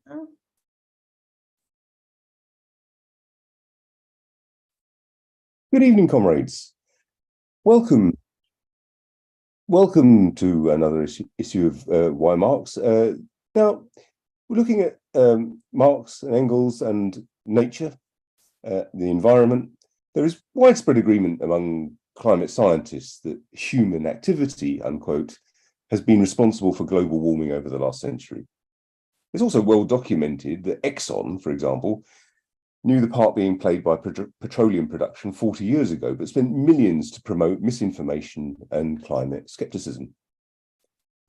Good evening, comrades. Welcome, welcome to another issue of Why Marx. Now, we're looking at Marx and Engels and nature, the environment. There is widespread agreement among climate scientists that human activity, unquote, has been responsible for global warming over the last century. It's also well documented that Exxon, for example, knew the part being played by petroleum production 40 years ago, but spent millions to promote misinformation and climate skepticism.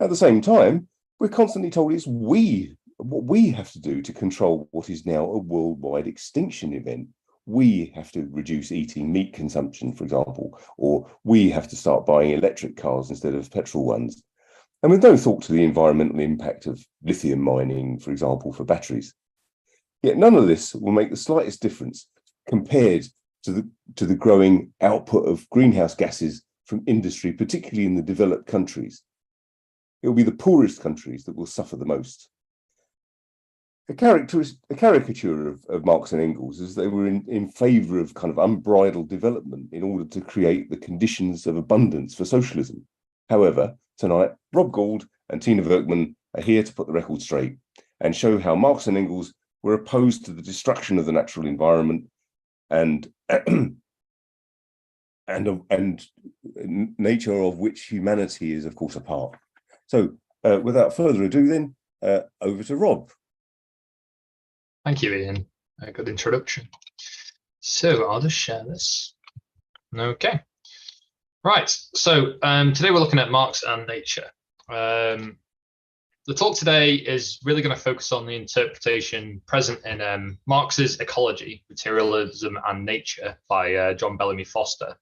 At the same time, we're constantly told it's what we have to do to control what is now a worldwide extinction event. We have to reduce eating meat consumption, for example, or we have to start buying electric cars instead of petrol ones. And with no thought to the environmental impact of lithium mining, for example, for batteries. Yet none of this will make the slightest difference compared to the growing output of greenhouse gases from industry, particularly in the developed countries. It will be the poorest countries that will suffer the most. A caricature of Marx and Engels is they were in favour of kind of unbridled development in order to create the conditions of abundance for socialism. However, tonight, Rob Gould and Tina Werkman are here to put the record straight and show how Marx and Engels were opposed to the destruction of the natural environment and nature of which humanity is, of course, a part. So, without further ado, then over to Rob. Thank you, Ian. A good introduction. So I'll just share this. Okay. Right. So today we're looking at Marx and nature. The talk today is really going to focus on the interpretation present in Marx's Ecology, Materialism and Nature by John Bellamy Foster.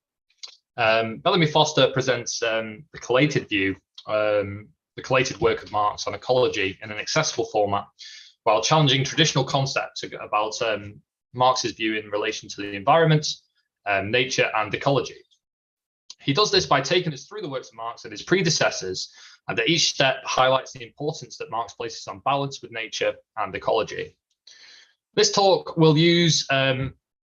Bellamy Foster presents the collated view, the collated work of Marx on ecology in an accessible format, while challenging traditional concepts about Marx's view in relation to the environment, nature and ecology. He does this by taking us through the works of Marx and his predecessors, and at each step highlights the importance that Marx places on balance with nature and ecology. This talk will use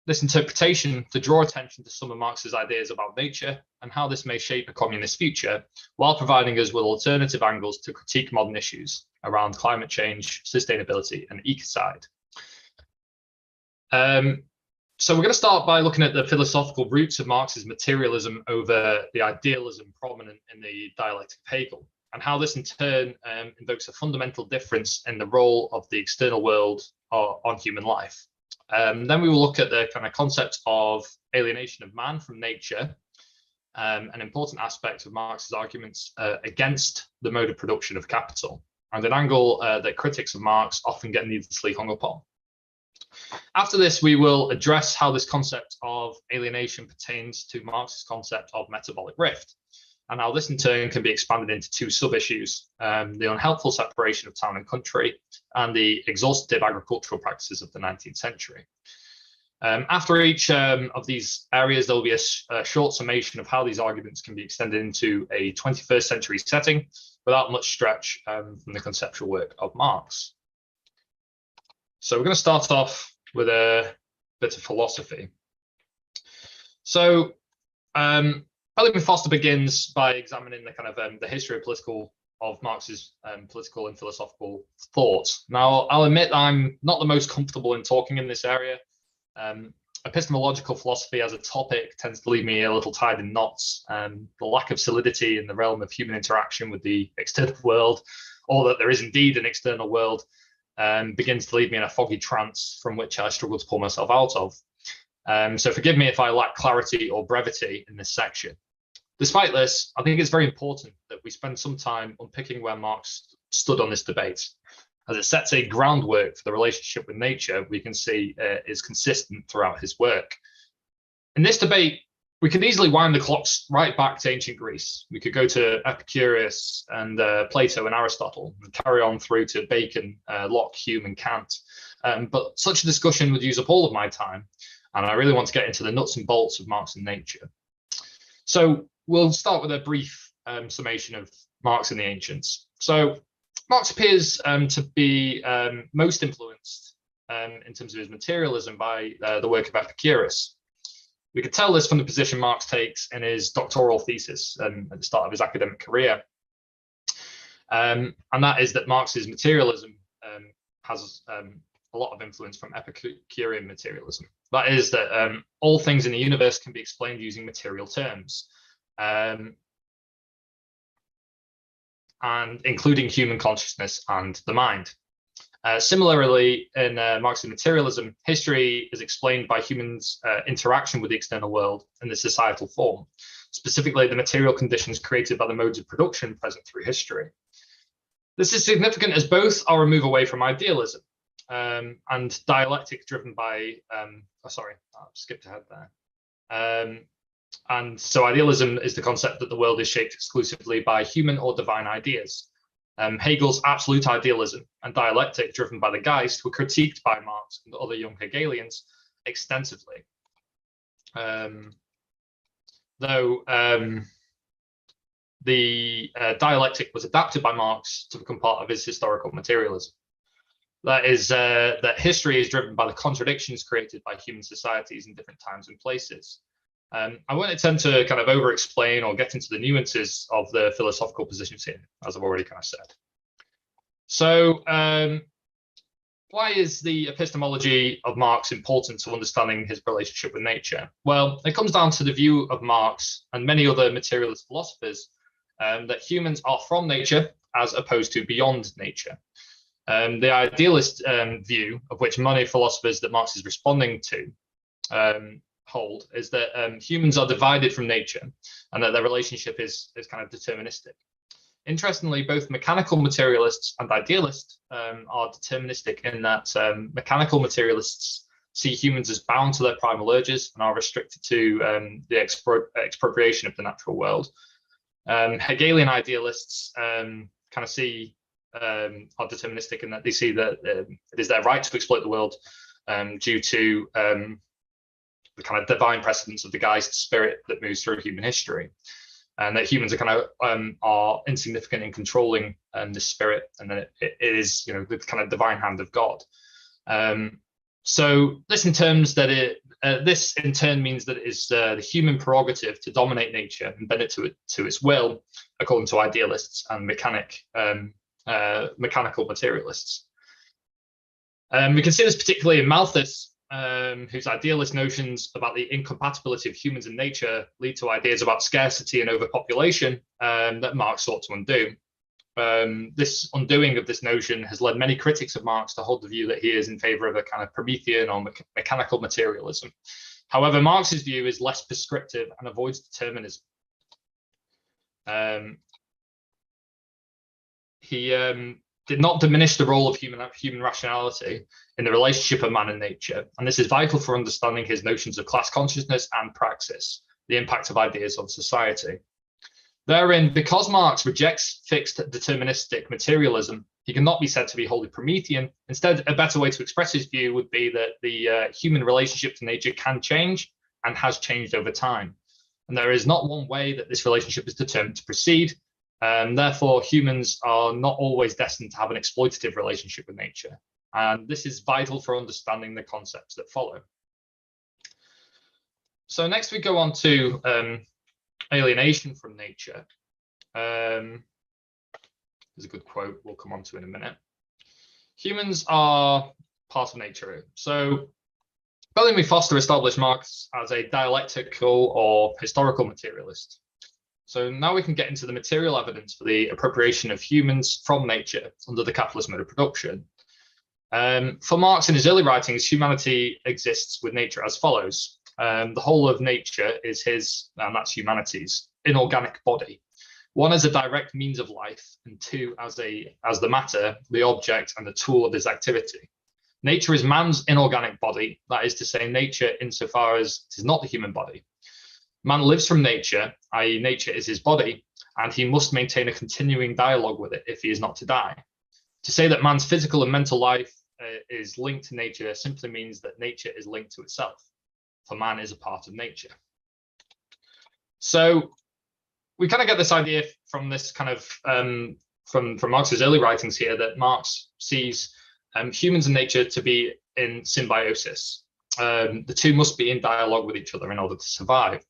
this interpretation to draw attention to some of Marx's ideas about nature and how this may shape a communist future, while providing us with alternative angles to critique modern issues around climate change, sustainability, and ecocide. So we're going to start by looking at the philosophical roots of Marx's materialism over the idealism prominent in the dialectic of Hegel, and how this in turn invokes a fundamental difference in the role of the external world on human life. Then we will look at the kind of concept of alienation of man from nature, an important aspect of Marx's arguments against the mode of production of capital, and an angle that critics of Marx often get needlessly hung up on. After this, we will address how this concept of alienation pertains to Marx's concept of metabolic rift, and how this in turn can be expanded into two sub-issues, the unhelpful separation of town and country, and the exhaustive agricultural practices of the 19th century. After each of these areas, there will be a short summation of how these arguments can be extended into a 21st century setting without much stretch from the conceptual work of Marx. So we're going to start off with a bit of philosophy. So Bellamy Foster begins by examining the kind of the history of Marx's political and philosophical thought. Now, I'll admit I'm not the most comfortable in talking in this area. Epistemological philosophy as a topic tends to leave me a little tied in knots. The lack of solidity in the realm of human interaction with the external world, or that there is indeed an external world, begins to leave me in a foggy trance from which I struggle to pull myself out of. So forgive me if I lack clarity or brevity in this section. Despite this, I think it's very important that we spend some time unpicking where Marx stood on this debate, as it sets a groundwork for the relationship with nature we can see is consistent throughout his work. In this debate, we could easily wind the clocks right back to ancient Greece. We could go to Epicurus and Plato and Aristotle and carry on through to Bacon, Locke, Hume and Kant. But such a discussion would use up all of my time, and I really want to get into the nuts and bolts of Marx and nature. So we'll start with a brief summation of Marx and the ancients. So Marx appears to be most influenced in terms of his materialism by the work of Epicurus. We could tell this from the position Marx takes in his doctoral thesis at the start of his academic career. And that is that Marx's materialism has a lot of influence from Epicurean materialism. That is that all things in the universe can be explained using material terms, and including human consciousness and the mind. Similarly, in Marxist materialism, history is explained by humans' interaction with the external world in the societal form, specifically the material conditions created by the modes of production present through history. This is significant as both are a move away from idealism and dialectic driven by, sorry, I skipped ahead there. And so idealism is the concept that the world is shaped exclusively by human or divine ideas. Hegel's absolute idealism and dialectic driven by the Geist were critiqued by Marx and other young Hegelians extensively. Though the dialectic was adapted by Marx to become part of his historical materialism. That is, that history is driven by the contradictions created by human societies in different times and places. I won't attempt to kind of over-explain or get into the nuances of the philosophical positions here, as I've already kind of said. So, why is the epistemology of Marx important to understanding his relationship with nature? Well, it comes down to the view of Marx and many other materialist philosophers that humans are from nature as opposed to beyond nature. The idealist view, of which many philosophers that Marx is responding to hold, is that humans are divided from nature and that their relationship is kind of deterministic. Interestingly, both mechanical materialists and idealists are deterministic in that mechanical materialists see humans as bound to their primal urges and are restricted to the expropriation of the natural world. Hegelian idealists kind of see are deterministic in that they see that it is their right to exploit the world due to the kind of divine precedence of the Geist spirit that moves through human history, and that humans are kind of are insignificant in controlling this spirit, and that it is, you know, the kind of divine hand of God. So this in terms that this in turn means that it is the human prerogative to dominate nature and bend it to its will, according to idealists and mechanical materialists. We can see this particularly in Malthus, whose idealist notions about the incompatibility of humans and nature lead to ideas about scarcity and overpopulation that Marx sought to undo. This undoing of this notion has led many critics of Marx to hold the view that he is in favor of a kind of Promethean or mechanical materialism. However, Marx's view is less prescriptive and avoids determinism. He did not diminish the role of human rationality in the relationship of man and nature, and this is vital for understanding his notions of class consciousness and praxis, the impact of ideas on society. Therein, because Marx rejects fixed deterministic materialism, he cannot be said to be wholly Promethean. Instead, a better way to express his view would be that the human relationship to nature can change and has changed over time. And there is not one way that this relationship is determined to proceed. Therefore, humans are not always destined to have an exploitative relationship with nature. And this is vital for understanding the concepts that follow. So next we go on to alienation from nature. There's a good quote we'll come on to in a minute. Humans are part of nature. So Bellamy Foster established Marx as a dialectical or historical materialist. So now we can get into the material evidence for the appropriation of humans from nature under the capitalist mode of production. For Marx in his early writings, humanity exists with nature as follows. The whole of nature is his, and that's humanity's, inorganic body. One as a direct means of life, and two as the matter, the object, and the tool of his activity. Nature is man's inorganic body, that is to say, nature insofar as it is not the human body. Man lives from nature, i.e. nature is his body, and he must maintain a continuing dialogue with it if he is not to die. To say that man's physical and mental life is linked to nature simply means that nature is linked to itself, for man is a part of nature. So we kind of get this idea from this kind of from Marx's early writings here that Marx sees humans and nature to be in symbiosis. The two must be in dialogue with each other in order to survive.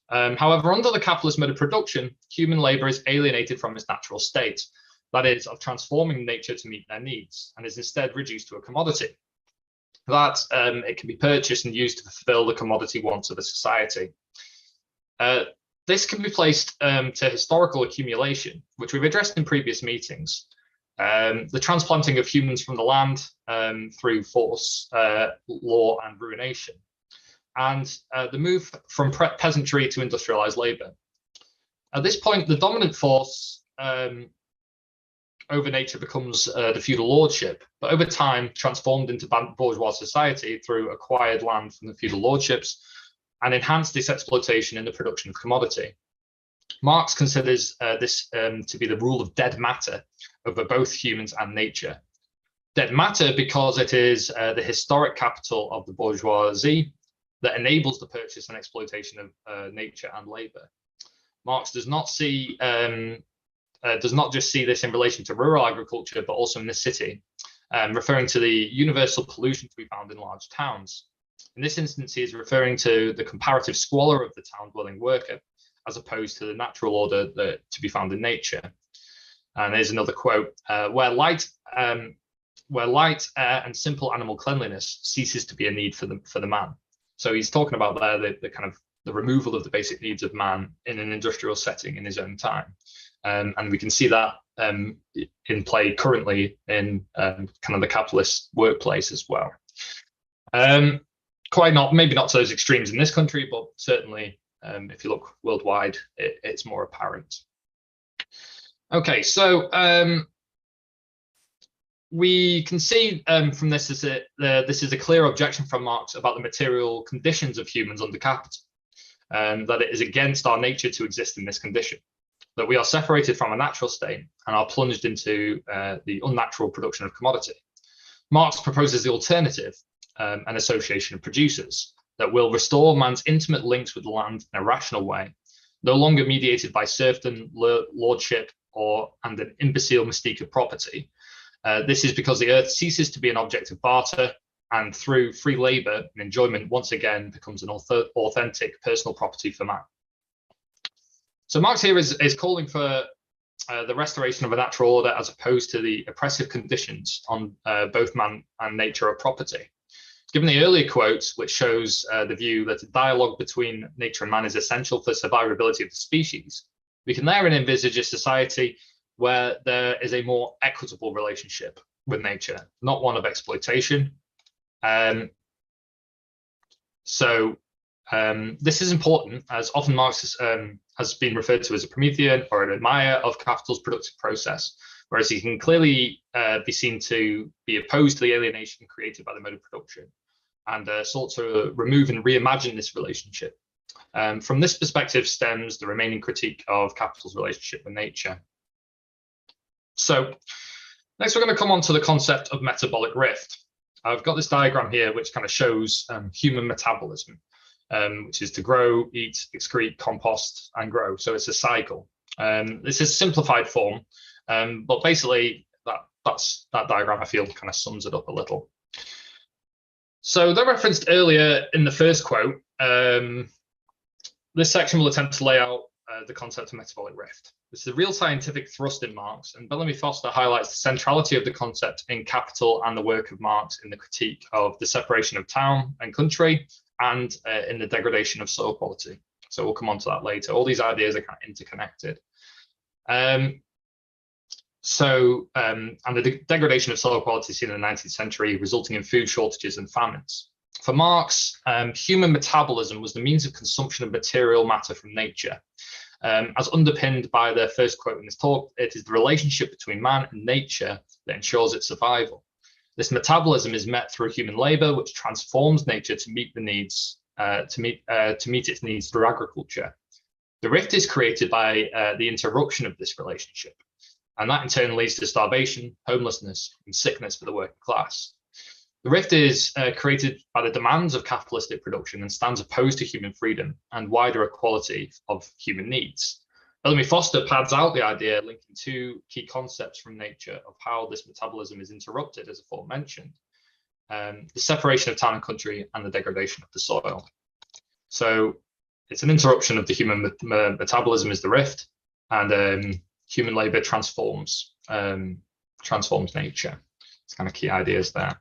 However, under the capitalist mode of production, human labor is alienated from its natural state, that is, of transforming nature to meet their needs, and is instead reduced to a commodity. That it can be purchased and used to fulfill the commodity wants of a society. This can be placed to historical accumulation, which we've addressed in previous meetings. The transplanting of humans from the land through force, law, and ruination, and the move from peasantry to industrialized labor. At this point, the dominant force over nature becomes the feudal lordship, but over time transformed into bourgeois society through acquired land from the feudal lordships and enhanced this exploitation in the production of commodity. Marx considers this to be the rule of dead matter over both humans and nature. Dead matter because it is the historic capital of the bourgeoisie that enables the purchase and exploitation of nature and labor. Marx does not just see this in relation to rural agriculture, but also in the city, referring to the universal pollution to be found in large towns. In this instance, he is referring to the comparative squalor of the town-dwelling worker, as opposed to the natural order to be found in nature. And there's another quote: "Where light, air, and simple animal cleanliness ceases to be a need for the man." So he's talking about there the kind of the removal of the basic needs of man in an industrial setting in his own time. And we can see that in play currently in kind of the capitalist workplace as well. Maybe not to those extremes in this country, but certainly if you look worldwide, it's more apparent. Okay, so we can see from this this is a clear objection from Marx about the material conditions of humans under capital, that it is against our nature to exist in this condition, that we are separated from a natural state and are plunged into the unnatural production of commodity. Marx proposes the alternative, an association of producers, that will restore man's intimate links with the land in a rational way, no longer mediated by serfdom, lordship, and an imbecile mystique of property. This is because the earth ceases to be an object of barter, and through free labor and enjoyment once again becomes an authentic personal property for man. So Marx here is calling for the restoration of a natural order as opposed to the oppressive conditions on both man and nature of property. Given the earlier quotes, which shows the view that a dialogue between nature and man is essential for survivability of the species, we can therein envisage a society where there is a more equitable relationship with nature, not one of exploitation. This is important, as often Marx has been referred to as a Promethean or an admirer of capital's productive process, whereas he can clearly be seen to be opposed to the alienation created by the mode of production, and sought to remove and reimagine this relationship. From this perspective stems the remaining critique of capital's relationship with nature. So next we're going to come on to the concept of metabolic rift. I've got this diagram here which kind of shows human metabolism, which is to grow, eat, excrete, compost, and grow. So it's a cycle. This is simplified form, but basically that diagram I feel kind of sums it up a little. So they're referenced earlier in the first quote. This section will attempt to lay out the concept of metabolic rift. This is a real scientific thrust in Marx, and Bellamy Foster highlights the centrality of the concept in Capital and the work of Marx in the critique of the separation of town and country, and in the degradation of soil quality. So we'll come on to that later. All these ideas are kind of interconnected. And the degradation of soil quality seen in the 19th century, resulting in food shortages and famines. For Marx, human metabolism was the means of consumption of material matter from nature. As underpinned by the first quote in this talk, it is the relationship between man and nature that ensures its survival. This metabolism is met through human labor, which transforms nature to meet the needs, to meet its needs through agriculture. The rift is created by the interruption of this relationship, and that in turn leads to starvation, homelessness, and sickness for the working class. The rift is created by the demands of capitalistic production and stands opposed to human freedom and wider equality of human needs. Bellamy Foster pads out the idea, linking two key concepts from nature of how this metabolism is interrupted, as aforementioned, the separation of town and country and the degradation of the soil. So it's an interruption of the human metabolism is the rift, and human labor transforms nature. It's kind of key ideas there.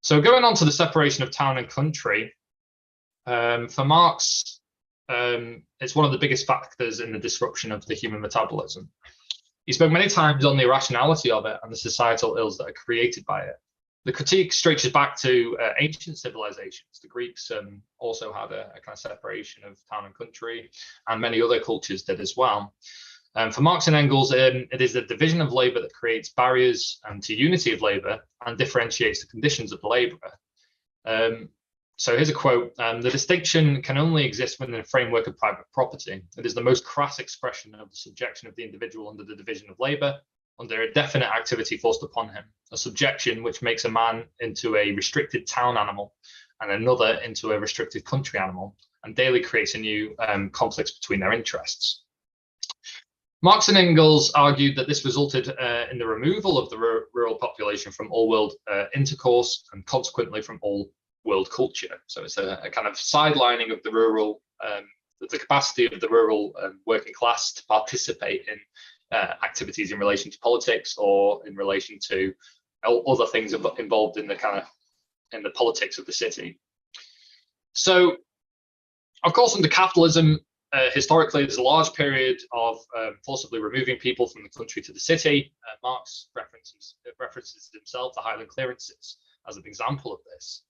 So going on to the separation of town and country, for Marx, it's one of the biggest factors in the disruption of the human metabolism. He spoke many times on the irrationality of it and the societal ills that are created by it. The critique stretches back to ancient civilizations. The Greeks also had a kind of separation of town and country, and many other cultures did as well. For Marx and Engels, it is the division of labor that creates barriers to unity of labor and differentiates the conditions of the laborer. So here's a quote: "The distinction can only exist within the framework of private property. It is the most crass expression of the subjection of the individual under the division of labor, under a definite activity forced upon him, a subjection which makes a man into a restricted town animal and another into a restricted country animal, and daily creates a new conflicts between their interests." Marx and Engels argued that this resulted in the removal of the rural population from all world intercourse and consequently from all world culture. So it's a kind of sidelining of the rural, the capacity of the rural working class to participate in activities in relation to politics or in relation to other things involved in the politics of the city. So, of course, under capitalism, historically, there's a large period of forcibly removing people from the country to the city. Marx references himself the Highland clearances as an example of this.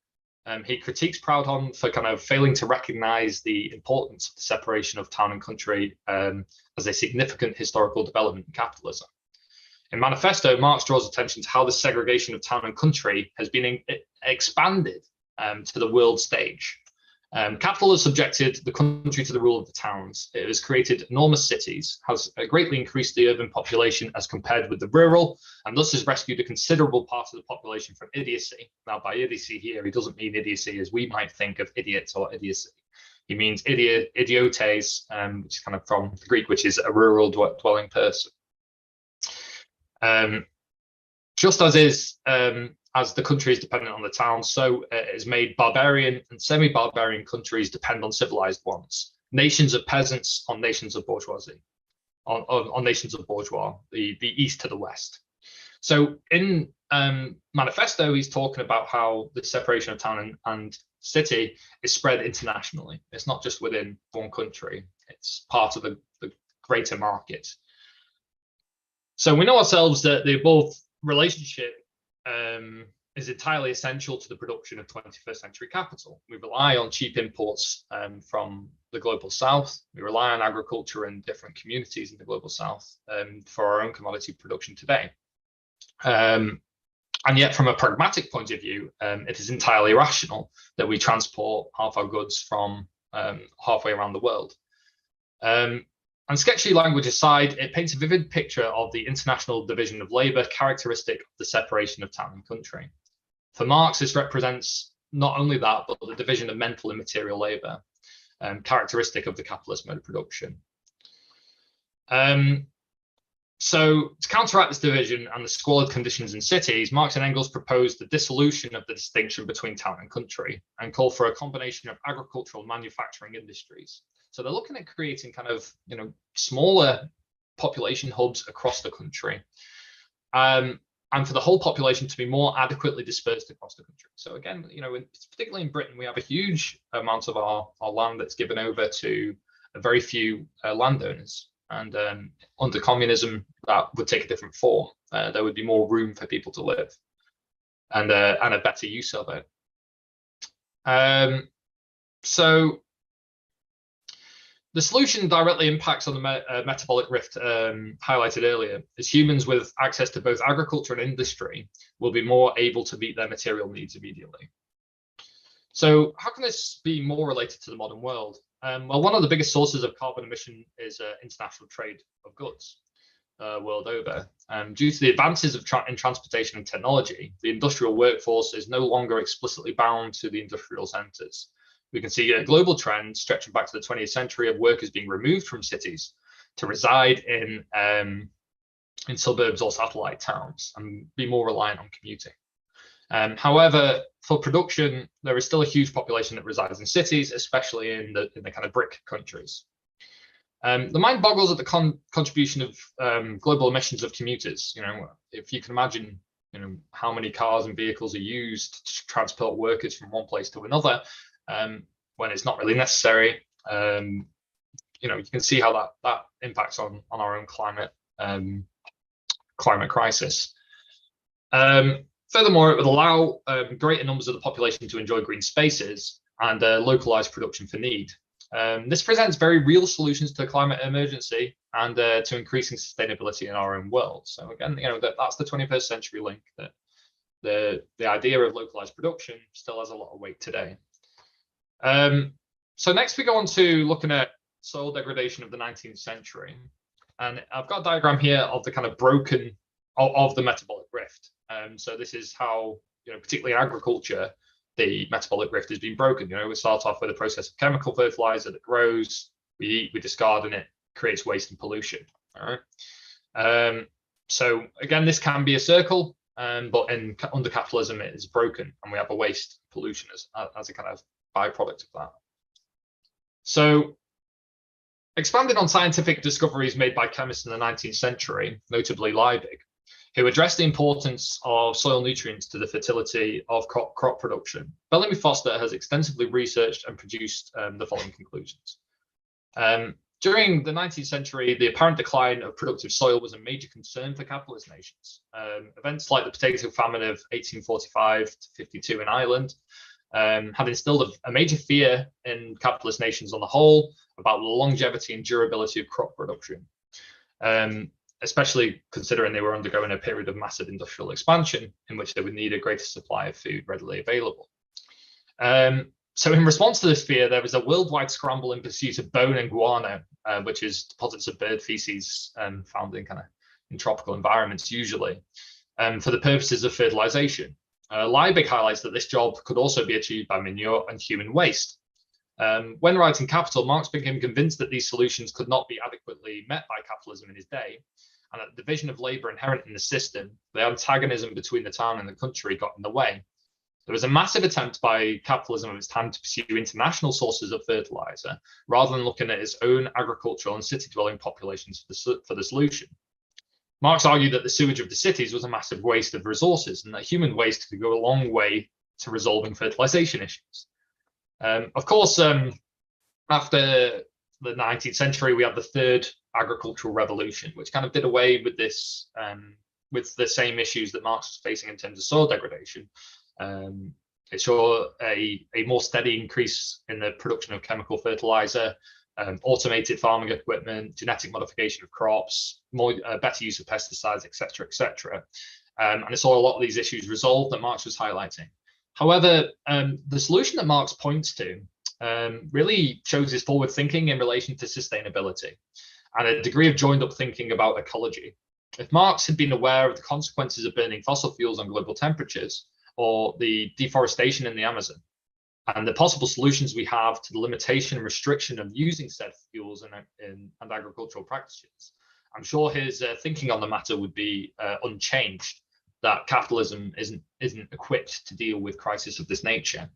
He critiques Proudhon for kind of failing to recognize the importance of the separation of town and country as a significant historical development in capitalism. In Manifesto, Marx draws attention to how the segregation of town and country has been expanded to the world stage. Capital has subjected the country to the rule of the towns. It has created enormous cities, has greatly increased the urban population as compared with the rural, and thus has rescued a considerable part of the population from idiocy. Now, by idiocy here, he doesn't mean idiocy as we might think of idiot or idiocy. He means idiotes, which is kind of from the Greek, which is a rural dwelling person. Just as the country is dependent on the town, so it is made barbarian and semi-barbarian countries depend on civilized ones. Nations of peasants on nations of bourgeoisie, on nations of bourgeois, the east to the west. So in Manifesto, he's talking about how the separation of town and city is spread internationally. It's not just within one country, it's part of the greater market. So we know ourselves that the above relationship is entirely essential to the production of 21st century capital. We rely on cheap imports from the global south. We rely on agriculture in different communities in the global south for our own commodity production today. And yet, from a pragmatic point of view, it is entirely rational that we transport half our goods from halfway around the world. And sketchy language aside, it paints a vivid picture of the international division of labor characteristic of the separation of town and country. For Marx, this represents not only that, but the division of mental and material labor, characteristic of the capitalist mode of production. So to counteract this division and the squalid conditions in cities, Marx and Engels proposed the dissolution of the distinction between town and country and called for a combination of agricultural manufacturing industries. So they're looking at creating kind of, smaller population hubs across the country, and for the whole population to be more adequately dispersed across the country. So again, particularly in Britain, we have a huge amount of our land that's given over to a very few landowners. And under communism, that would take a different form. There would be more room for people to live, and a better use of it. So the solution directly impacts on the metabolic rift highlighted earlier, as humans with access to both agriculture and industry will be more able to meet their material needs immediately. So how can this be more related to the modern world? Well, one of the biggest sources of carbon emission is international trade of goods world over. Due to the advances in transportation and technology, the industrial workforce is no longer explicitly bound to the industrial centres. We can see a global trend stretching back to the 20th century of workers being removed from cities to reside in suburbs or satellite towns and be more reliant on commuting. However, for production, there is still a huge population that resides in cities, especially in the kind of BRIC countries. The mind boggles at the contribution of global emissions of commuters. If you can imagine, how many cars and vehicles are used to transport workers from one place to another, when it's not really necessary. You can see how that impacts on our own climate crisis. Furthermore, it would allow greater numbers of the population to enjoy green spaces and localized production for need. This presents very real solutions to the climate emergency and to increasing sustainability in our own world. So again, that's the 21st century link, that the idea of localized production still has a lot of weight today. So next we go on to looking at soil degradation of the 19th century. And I've got a diagram here of the kind of broken of the metabolic rift. So this is how, particularly in agriculture, the metabolic rift has been broken. We start off with a process of chemical fertilizer that grows, we eat, we discard, and it creates waste and pollution. All right. So again, this can be a circle, but under capitalism, it is broken, and we have a waste pollution as a kind of byproduct of that. So expanding on scientific discoveries made by chemists in the 19th century, notably Liebig, who addressed the importance of soil nutrients to the fertility of crop production, Bellamy Foster has extensively researched and produced the following conclusions. During the 19th century, the apparent decline of productive soil was a major concern for capitalist nations. Events like the potato famine of 1845 to 52 in Ireland had instilled a major fear in capitalist nations on the whole about the longevity and durability of crop production. Especially considering they were undergoing a period of massive industrial expansion in which they would need a greater supply of food readily available. So in response to this fear, there was a worldwide scramble in pursuit of bone and guano, which is deposits of bird feces found in tropical environments usually, for the purposes of fertilization. Liebig highlights that this job could also be achieved by manure and human waste. When writing Capital, Marx became convinced that these solutions could not be adequately met by capitalism in his day, and that the division of labor inherent in the system, the antagonism between the town and the country, got in the way. There was a massive attempt by capitalism of its time to pursue international sources of fertilizer, rather than looking at its own agricultural and city-dwelling populations for the solution. Marx argued that the sewage of the cities was a massive waste of resources, and that human waste could go a long way to resolving fertilization issues. Of course, after the 19th century, we had the third agricultural revolution, which kind of did away with this, with the same issues that Marx was facing in terms of soil degradation. It saw a more steady increase in the production of chemical fertilizer, automated farming equipment, genetic modification of crops, better use of pesticides, etc., etc. And it saw a lot of these issues resolved that Marx was highlighting. However, the solution that Marx points to really shows his forward thinking in relation to sustainability and a degree of joined up thinking about ecology. If Marx had been aware of the consequences of burning fossil fuels on global temperatures, or the deforestation in the Amazon, and the possible solutions we have to the limitation and restriction of using said fuels and agricultural practices, I'm sure his thinking on the matter would be unchanged, that capitalism isn't equipped to deal with crises of this nature.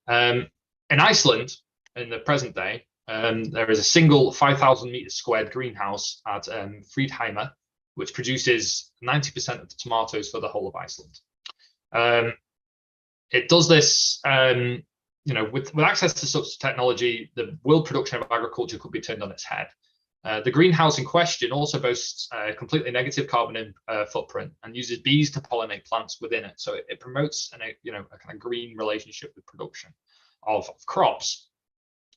In Iceland, in the present day, there is a single 5,000 meters squared greenhouse at Fríðheimar, which produces 90% of the tomatoes for the whole of Iceland. It does this, with access to such technology, the world production of agriculture could be turned on its head. The greenhouse in question also boasts a completely negative carbon footprint and uses bees to pollinate plants within it. So it promotes a kind of green relationship with production of crops.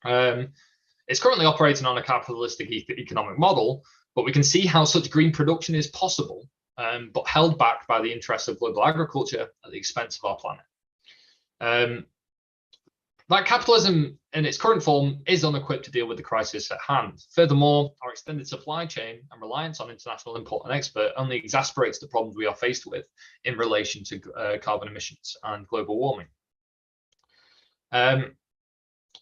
It's currently operating on a capitalistic economic model, but we can see how such green production is possible, but held back by the interests of global agriculture at the expense of our planet. That capitalism in its current form is unequipped to deal with the crisis at hand. Furthermore, our extended supply chain and reliance on international import and export only exasperates the problems we are faced with in relation to carbon emissions and global warming.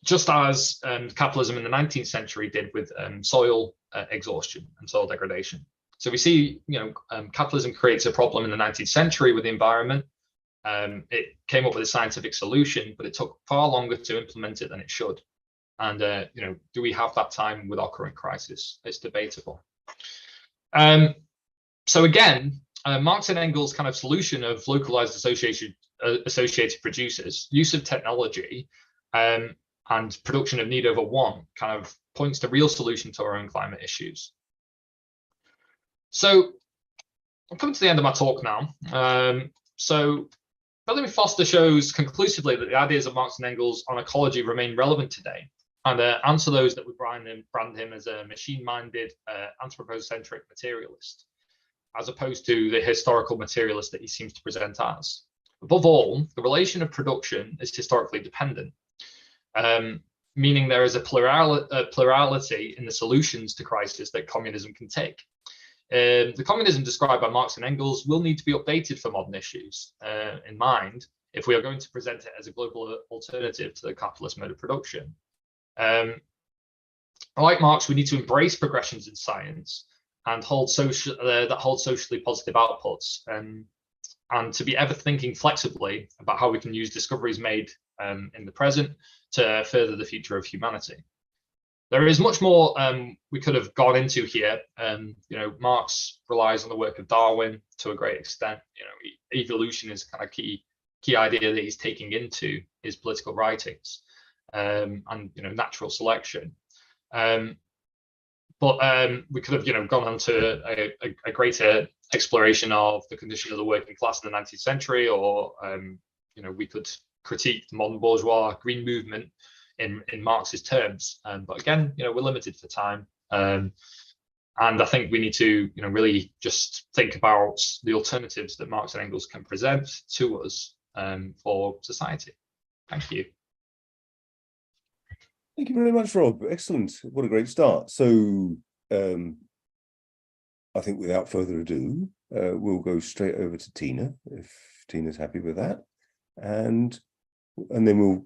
Just as capitalism in the 19th century did with soil exhaustion and soil degradation. So we see, capitalism creates a problem in the 19th century with the environment. It came up with a scientific solution, but it took far longer to implement it than it should. And do we have that time with our current crisis? It's debatable. So again, Marx and Engels' kind of solution of localized associated producers, use of technology, and production of need over one kind of points to real solution to our own climate issues. So I'm coming to the end of my talk now. So Bellamy Foster shows conclusively that the ideas of Marx and Engels on ecology remain relevant today, and answer those that would brand him as a machine-minded, anthropocentric materialist, as opposed to the historical materialist that he seems to present as. Above all, the relation of production is historically dependent, meaning there is a plurality in the solutions to crisis that communism can take. The communism described by Marx and Engels will need to be updated for modern issues in mind if we are going to present it as a global alternative to the capitalist mode of production. Like Marx, we need to embrace progressions in science and hold socially positive outputs, and to be ever thinking flexibly about how we can use discoveries made in the present to further the future of humanity. There is much more we could have gone into here. Marx relies on the work of Darwin to a great extent. Evolution is kind of key idea that he's taking into his political writings, and natural selection. But we could have gone on to a greater exploration of the condition of the working class in the 19th century, or we could critique the modern bourgeois green movement in Marx's terms, but again, we're limited for time, and I think we need to really just think about the alternatives that Marx and Engels can present to us for society. Thank you. Thank you very much, Rob. Excellent. What a great start. So I think without further ado, we'll go straight over to Tina, if Tina's happy with that, and then we'll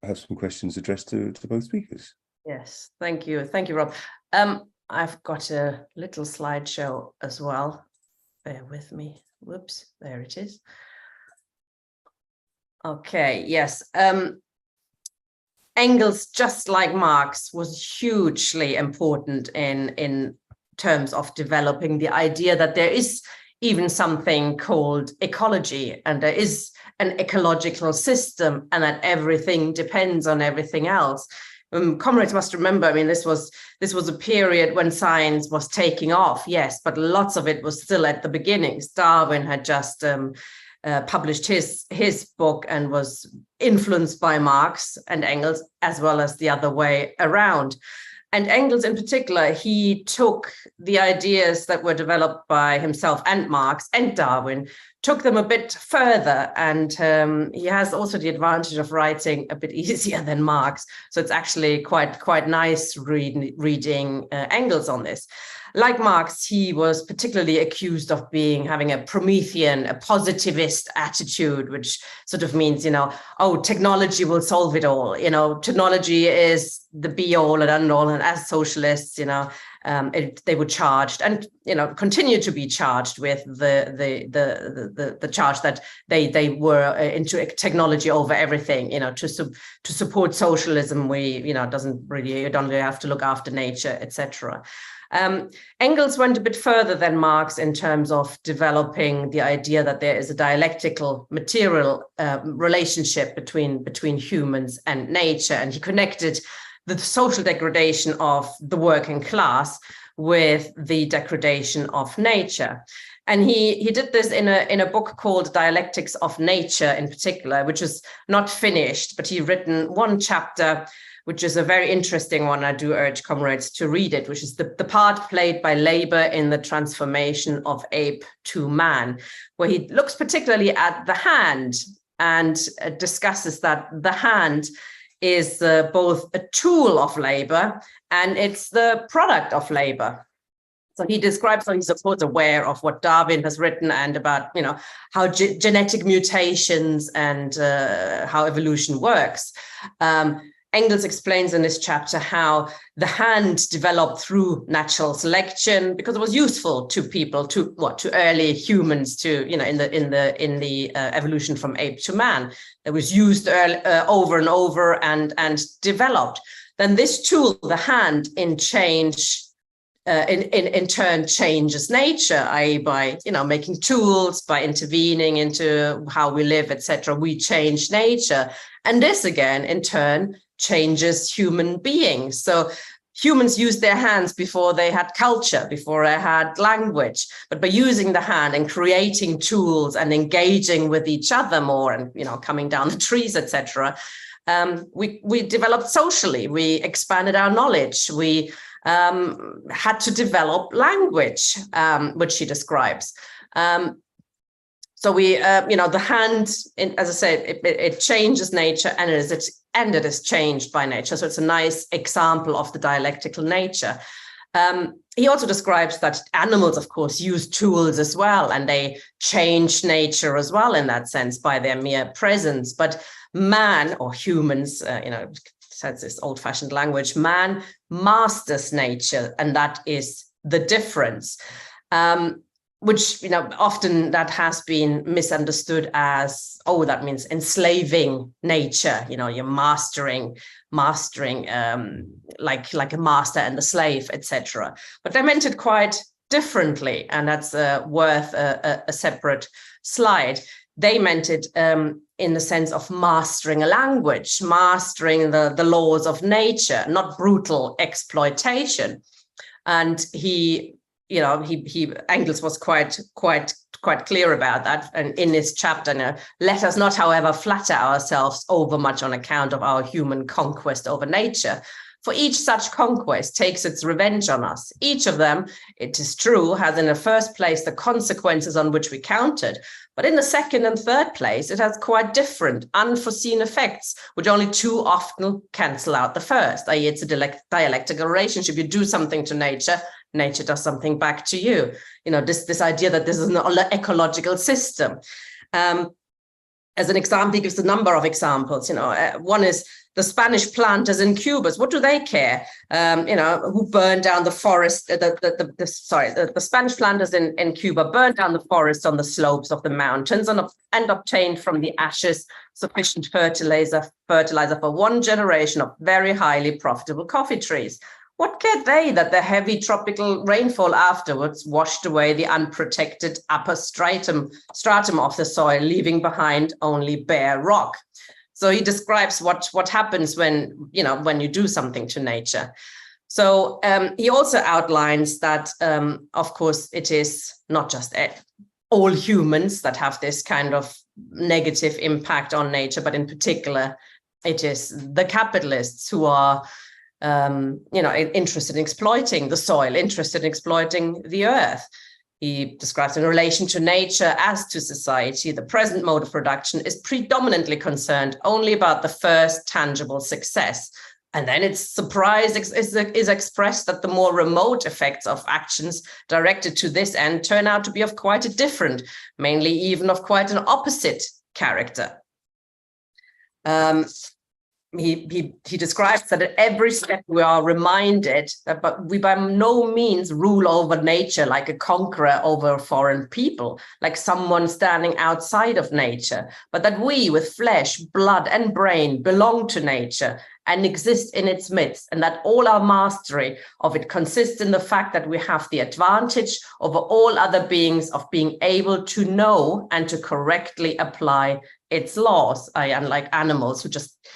have some questions addressed to both speakers. Yes, thank you, Rob. I've got a little slideshow as well. Bear with me. Whoops, there it is. Okay, yes. Engels, just like Marx, was hugely important in terms of developing the idea that there is even something called ecology, and there is an ecological system, and that everything depends on everything else. Comrades must remember, I mean, this was a period when science was taking off, yes, but lots of it was still at the beginnings. Darwin had just published his book and was influenced by Marx and Engels, as well as the other way around. And Engels in particular, he took the ideas that were developed by himself and Marx and Darwin, took them a bit further, and he has also the advantage of writing a bit easier than Marx. So it's actually quite nice reading Engels on this. Like Marx, he was particularly accused of having a Promethean, a positivist attitude, which sort of means, technology will solve it all. Technology is the be all and end all. And as socialists, they were charged and, continue to be charged with the charge that they were into technology over everything. To support socialism, you don't really have to look after nature, etc. Engels went a bit further than Marx in terms of developing the idea that there is a dialectical material relationship between humans and nature, and he connected the social degradation of the working class with the degradation of nature. And he did this in a book called Dialectics of Nature in particular, which is not finished, but he written one chapter which is a very interesting one. I do urge comrades to read it, which is the part played by labor in the transformation of ape to man, where he looks particularly at the hand and discusses that the hand is both a tool of labor and it's the product of labor. So he describes how he's of course aware of what Darwin has written and about, how genetic mutations and how evolution works. Engels explains in this chapter how the hand developed through natural selection because it was useful to people, to early humans, to in the evolution from ape to man. It was used over and over and developed. Then this tool, the hand, in turn changes nature, i.e. by making tools, by intervening into how we live, etc. We change nature, and this again in turn changes human beings. So humans used their hands before they had culture, before they had language, but by using the hand and creating tools and engaging with each other more, and coming down the trees, etc. We developed socially. We expanded our knowledge. We had to develop language, which she describes. So we, the hand, as I said, it changes nature, and it is changed by nature. So it's a nice example of the dialectical nature. He also describes that animals, of course, use tools as well, and they change nature as well in that sense by their mere presence. But man, or humans, says this old-fashioned language, man masters nature, and that is the difference. Which often that has been misunderstood as, oh, that means enslaving nature. You're mastering like a master and the slave, etc. But they meant it quite differently, and that's worth a separate slide. They meant it in the sense of mastering a language, mastering the laws of nature, not brutal exploitation. And Engels was quite clear about that, and in this chapter, let us not, however, flatter ourselves overmuch on account of our human conquest over nature. For each such conquest takes its revenge on us. Each of them, it is true, has in the first place the consequences on which we counted, but in the second and third place, it has quite different, unforeseen effects, which only too often cancel out the first, i.e. it's a dialectical relationship. You do something to nature, nature does something back to you. This idea that this is an ecological system. As an example, he gives a number of examples. One is the Spanish planters in Cuba. What do they care? Who burned down the forest? The Spanish planters in Cuba burned down the forests on the slopes of the mountains and obtained from the ashes sufficient fertilizer for one generation of very highly profitable coffee trees. What cared they that the heavy tropical rainfall afterwards washed away the unprotected upper stratum of the soil, leaving behind only bare rock? So he describes what happens when you do something to nature. So he also outlines that, of course, it is not just all humans that have this kind of negative impact on nature, but in particular, it is the capitalists who are interested in exploiting the soil, interested in exploiting the earth. He describes in relation to nature as to society, the present mode of production is predominantly concerned only about the first tangible success. And then its surprise is expressed that the more remote effects of actions directed to this end turn out to be of quite a different, mainly even of quite an opposite character. He describes that at every step we are reminded that but we by no means rule over nature like a conqueror over foreign people, like someone standing outside of nature, but that we with flesh, blood, and brain belong to nature and exist in its midst, and that all our mastery of it consists in the fact that we have the advantage over all other beings of being able to know and to correctly apply its laws. Unlike animals who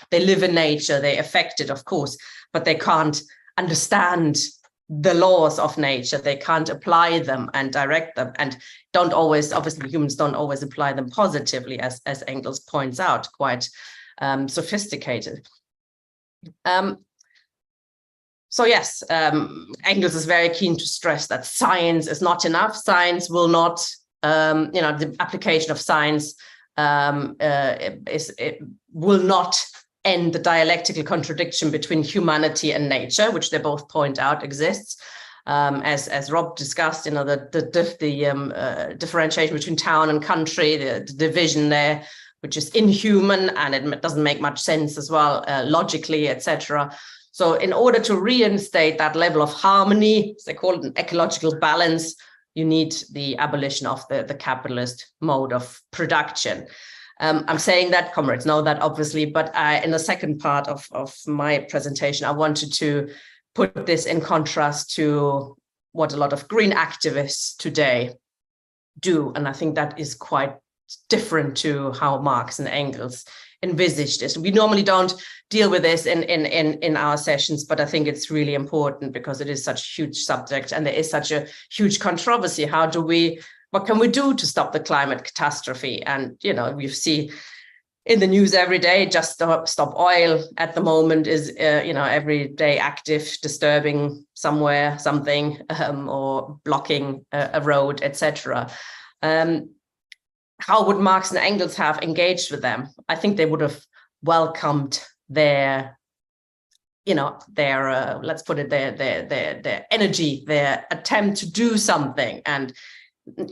they live in nature, they affect it, of course, but they can't understand the laws of nature. They can't apply them and direct them, and obviously humans don't always apply them positively, as Engels points out, quite sophisticated. So yes, Engels is very keen to stress that science is not enough. Science will not, the application of science it will not end the dialectical contradiction between humanity and nature, which they both point out exists. As Rob discussed, the differentiation between town and country, the division there which is inhuman, and it doesn't make much sense as well, logically, etc. So in order to reinstate that level of harmony, as they call it, an ecological balance, you need the abolition of the capitalist mode of production. I'm saying that, comrades know that obviously, but in the second part of my presentation, I wanted to put this in contrast to what a lot of green activists today do. And I think that is quite different to how Marx and Engels envisaged this. We normally don't deal with this in our sessions, but I think it's really important because it is such a huge subject and there is such a huge controversy. What can we do to stop the climate catastrophe? And, we see in the news every day, just stop oil at the moment is, everyday active, disturbing somewhere, something, or blocking a road, etc. How would Marx and Engels have engaged with them? I think they would have welcomed their let's put it, their energy, their attempt to do something, and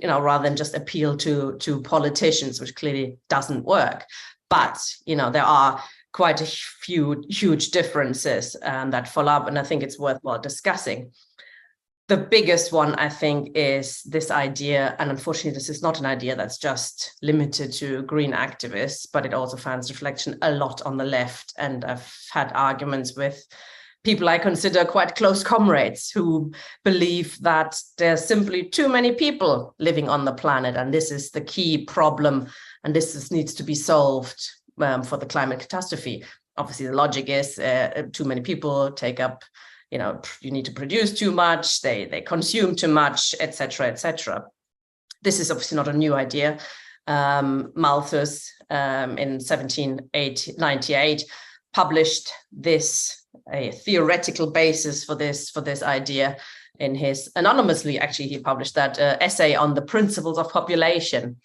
rather than just appeal to politicians, which clearly doesn't work. But there are quite a few huge differences that follow up, and I think it's worthwhile discussing. The biggest one, I think, is this idea, and unfortunately, this is not an idea that's just limited to green activists, but it also finds reflection a lot on the left. And I've had arguments with people I consider quite close comrades who believe that there's simply too many people living on the planet, and this is the key problem, and this needs to be solved for the climate catastrophe. Obviously, the logic is too many people take up, you need to produce too much, they consume too much, etc., etc. This is obviously not a new idea. Malthus in 1798 published a theoretical basis for this idea in his, anonymously actually, he published that essay on the principles of population.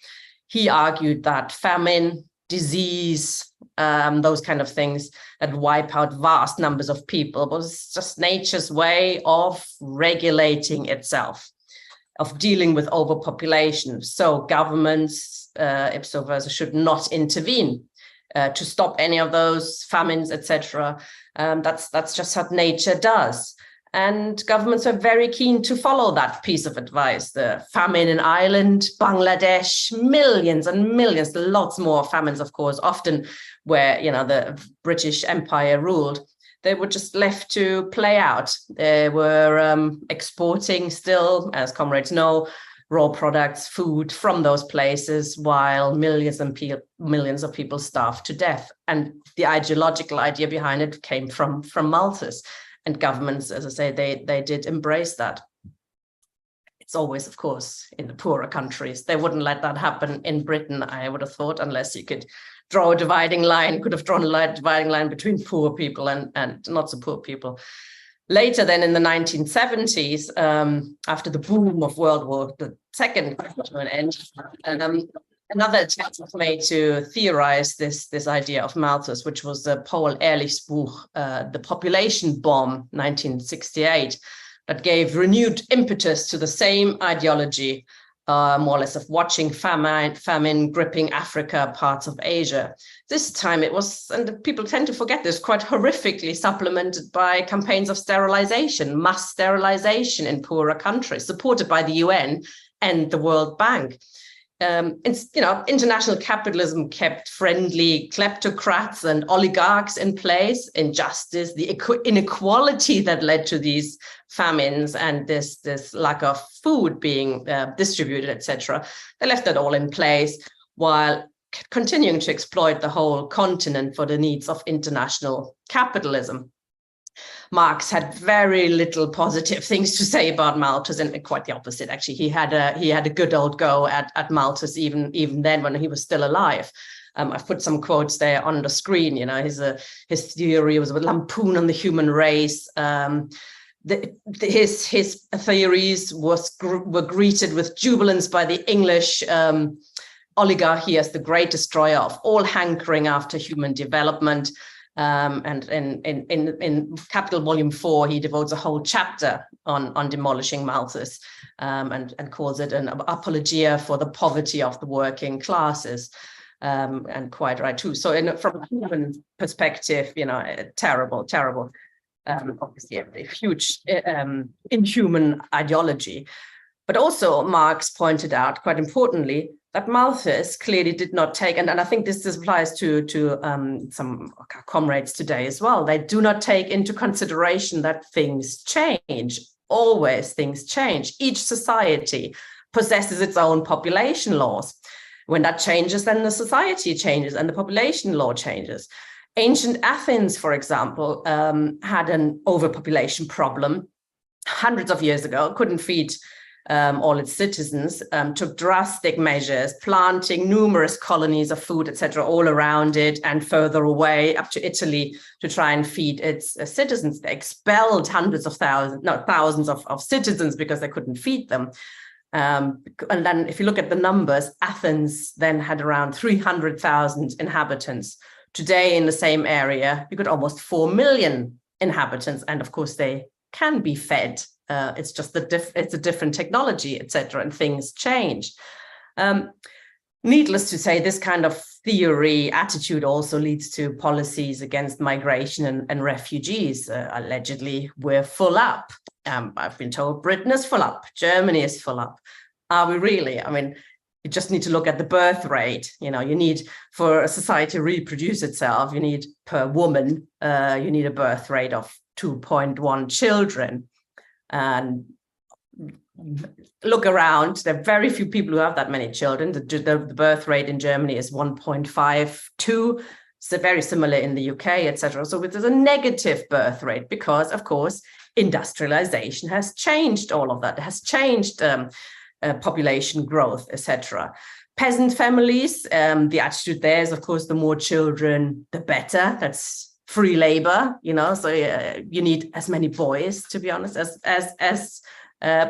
He argued that famine, disease, those kind of things that wipe out vast numbers of people was just nature's way of regulating itself, of dealing with overpopulation. So governments, ipso versa, should not intervene to stop any of those famines, etc. That's just what nature does. And governments are very keen to follow that piece of advice. The famine in Ireland, Bangladesh, millions and millions, lots more famines, of course, often where the British Empire ruled. They were just left to play out. They were exporting still, as comrades know, raw products, food from those places, while millions of people starved to death. And the ideological idea behind it came from Malthus. And governments, as I say, they did embrace that. It's always, of course, in the poorer countries. They wouldn't let that happen in Britain, I would have thought, unless you could draw a dividing line, could have drawn a dividing line between poor people and not so poor people. Later then in the 1970s, after the boom of World War II came to an end, another attempt was made to theorize this idea of Malthus, which was Paul Ehrlich's book, The Population Bomb, 1968, that gave renewed impetus to the same ideology, more or less, of watching famine gripping Africa, parts of Asia. This time it was, and people tend to forget this, quite horrifically supplemented by campaigns of sterilization, mass sterilization in poorer countries, supported by the UN and the World Bank. International capitalism kept friendly kleptocrats and oligarchs in place. Injustice, the inequality that led to these famines and this lack of food being distributed, etc. They left that all in place while continuing to exploit the whole continent for the needs of international capitalism. Marx had very little positive things to say about Malthus, and quite the opposite. Actually, he had a good old go at Malthus even then when he was still alive. I've put some quotes there on the screen. His theory was a lampoon on the human race. His theories were greeted with jubilance by the English oligarchy as the great destroyer of all hankering after human development. And in Capital Volume 4, he devotes a whole chapter on demolishing Malthus and calls it an apologia for the poverty of the working classes. and quite right too. So from a human perspective, terrible, obviously a huge inhuman ideology. But also Marx pointed out, quite importantly, that Malthus clearly did not take, and I think this applies to some comrades today as well, they do not take into consideration that things change. Always things change. Each society possesses its own population laws. When that changes, then the society changes and the population law changes. Ancient Athens, for example, had an overpopulation problem hundreds of years ago, couldn't feed all its citizens, took drastic measures, planting numerous colonies of food, etc., all around it and further away up to Italy to try and feed its citizens. They expelled thousands of citizens because they couldn't feed them. And then if you look at the numbers, Athens then had around 300,000 inhabitants. Today in the same area, you got almost 4 million inhabitants. And of course, they can be fed. It's just it's a different technology, etc., and things change. Needless to say, this kind of theory attitude also leads to policies against migration and refugees. Allegedly, we're full up. I've been told Britain is full up, Germany is full up. Are we really? I mean, you just need to look at the birth rate. You need, for a society to reproduce itself, you need per woman, you need a birth rate of 2.1 children. And look around, there are very few people who have that many children. The birth rate in Germany is 1.52. So very similar in the UK, etc. So there's a negative birth rate because, of course, industrialization has changed all of that. It has changed population growth, etc. Peasant families, the attitude there is, of course, the more children, the better. That's free labor, so you need as many boys, to be honest, as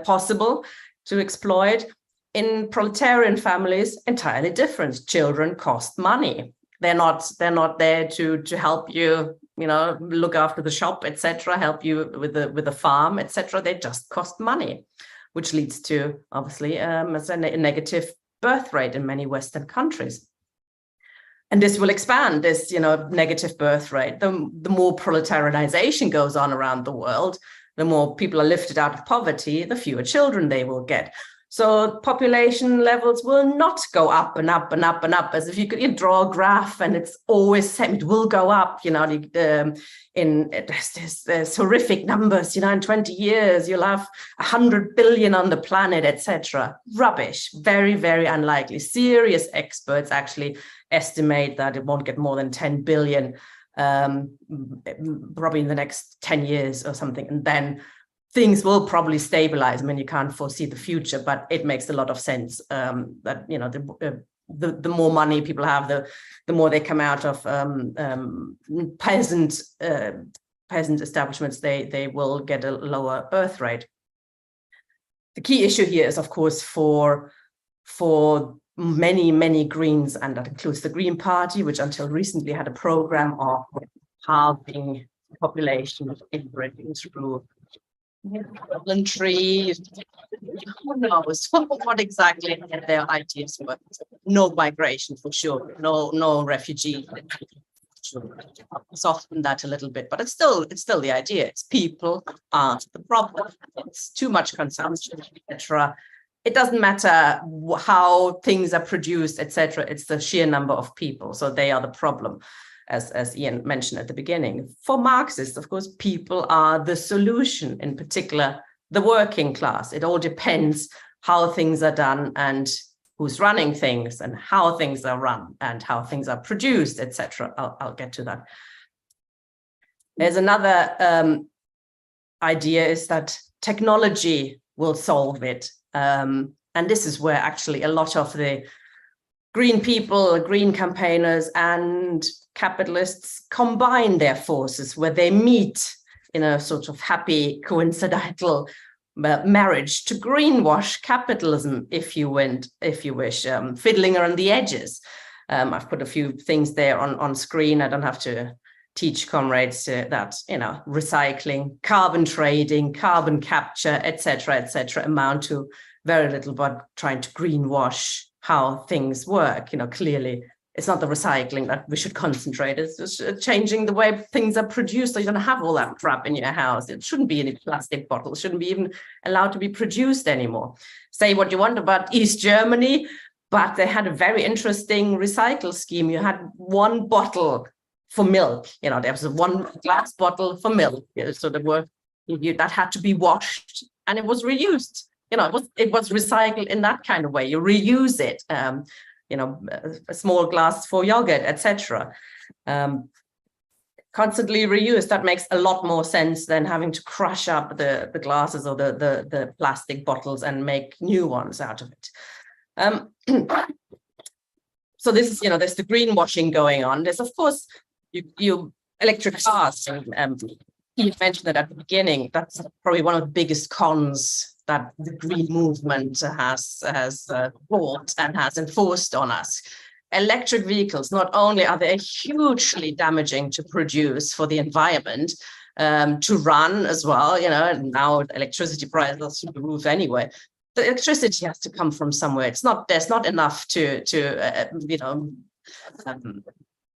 possible to exploit. In proletarian families, entirely different. Children cost money. They're not there to help you, look after the shop, etc., help you with the farm, etc. They just cost money, which leads to, obviously, a negative birth rate in many Western countries. And this will expand, this negative birth rate. The more proletarianization goes on around the world, the more people are lifted out of poverty, the fewer children they will get. So population levels will not go up and up and up and up, as if you could draw a graph and it's always same. It will go up, there's horrific numbers, in 20 years, you'll have 100 billion on the planet, etc. Rubbish, very, very unlikely. Serious experts actually estimate that it won't get more than 10 billion, probably in the next 10 years or something. And then things will probably stabilize. I mean, you can't foresee the future, but it makes a lot of sense that, the more money people have, the more they come out of peasant establishments, they will get a lower birth rate. The key issue here is, of course, for many, many Greens, and that includes the Green Party, which until recently had a program of halving population in Britain through voluntary, who knows what exactly their ideas were. No migration for sure, no refugee. Soften that a little bit, but it's still the idea. It's people aren't the problem. It's too much consumption, etc. It doesn't matter how things are produced, etc. It's the sheer number of people. So they are the problem, as Ian mentioned at the beginning. For Marxists, of course, people are the solution, in particular, the working class. It all depends how things are done and who's running things and how things are run and how things are produced, etc. I'll get to that. There's another idea is that technology will solve it. And this is where actually a lot of the green people, green campaigners and capitalists combine their forces, where they meet in a sort of happy coincidental marriage to greenwash capitalism, if you wish, fiddling around the edges. I've put a few things there on screen. I don't have to teach comrades that, recycling, carbon trading, carbon capture, etc., amount to very little, but trying to greenwash how things work. Clearly it's not the recycling that we should concentrate. It's just changing the way things are produced. So you don't have all that crap in your house. It shouldn't be any plastic bottles, shouldn't be even allowed to be produced anymore. Say what you want about East Germany, but they had a very interesting recycle scheme. You had one bottle for milk. You know, there was one glass bottle for milk. So there were that had to be washed and it was reused. You know, it was recycled in that kind of way. You reuse it. You know, a small glass for yogurt, etc. Constantly reused. That makes a lot more sense than having to crush up the glasses or the plastic bottles and make new ones out of it. So this is, you know, there's the greenwashing going on. There's, of course, you electric cars. You mentioned that at the beginning. That's probably one of the biggest cons that the green movement has brought and has enforced on us. Electric vehicles, not only are they hugely damaging to produce for the environment, to run as well, you know, and now electricity prices are through the roof anyway. The electricity has to come from somewhere. There's not enough to you know,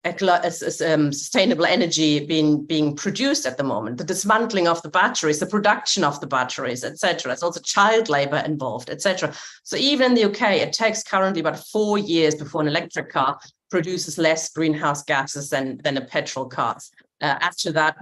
sustainable energy being produced at the moment. The dismantling of the batteries, the production of the batteries, etc. There's also child labor involved, etc. So even in the UK, it takes currently about 4 years before an electric car produces less greenhouse gases than a petrol car. Add to that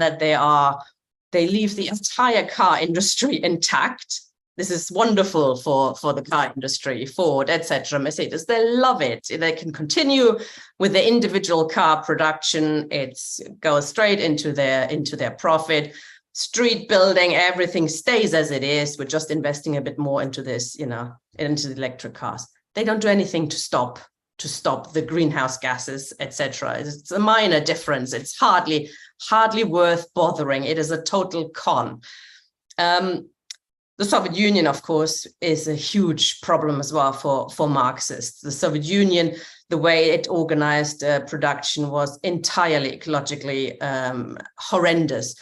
they leave the entire car industry intact. This is wonderful for the car industry, Ford, etc., Mercedes. They love it. They can continue with the individual car production. It goes straight into their profit. Street building, everything stays as it is. We're just investing a bit more into this, you know, into the electric cars. They don't do anything to stop the greenhouse gases, etc. It's a minor difference. It's hardly worth bothering. It is a total con. The Soviet Union, of course, is a huge problem as well for Marxists. The Soviet Union, the way it organized production was entirely ecologically horrendous.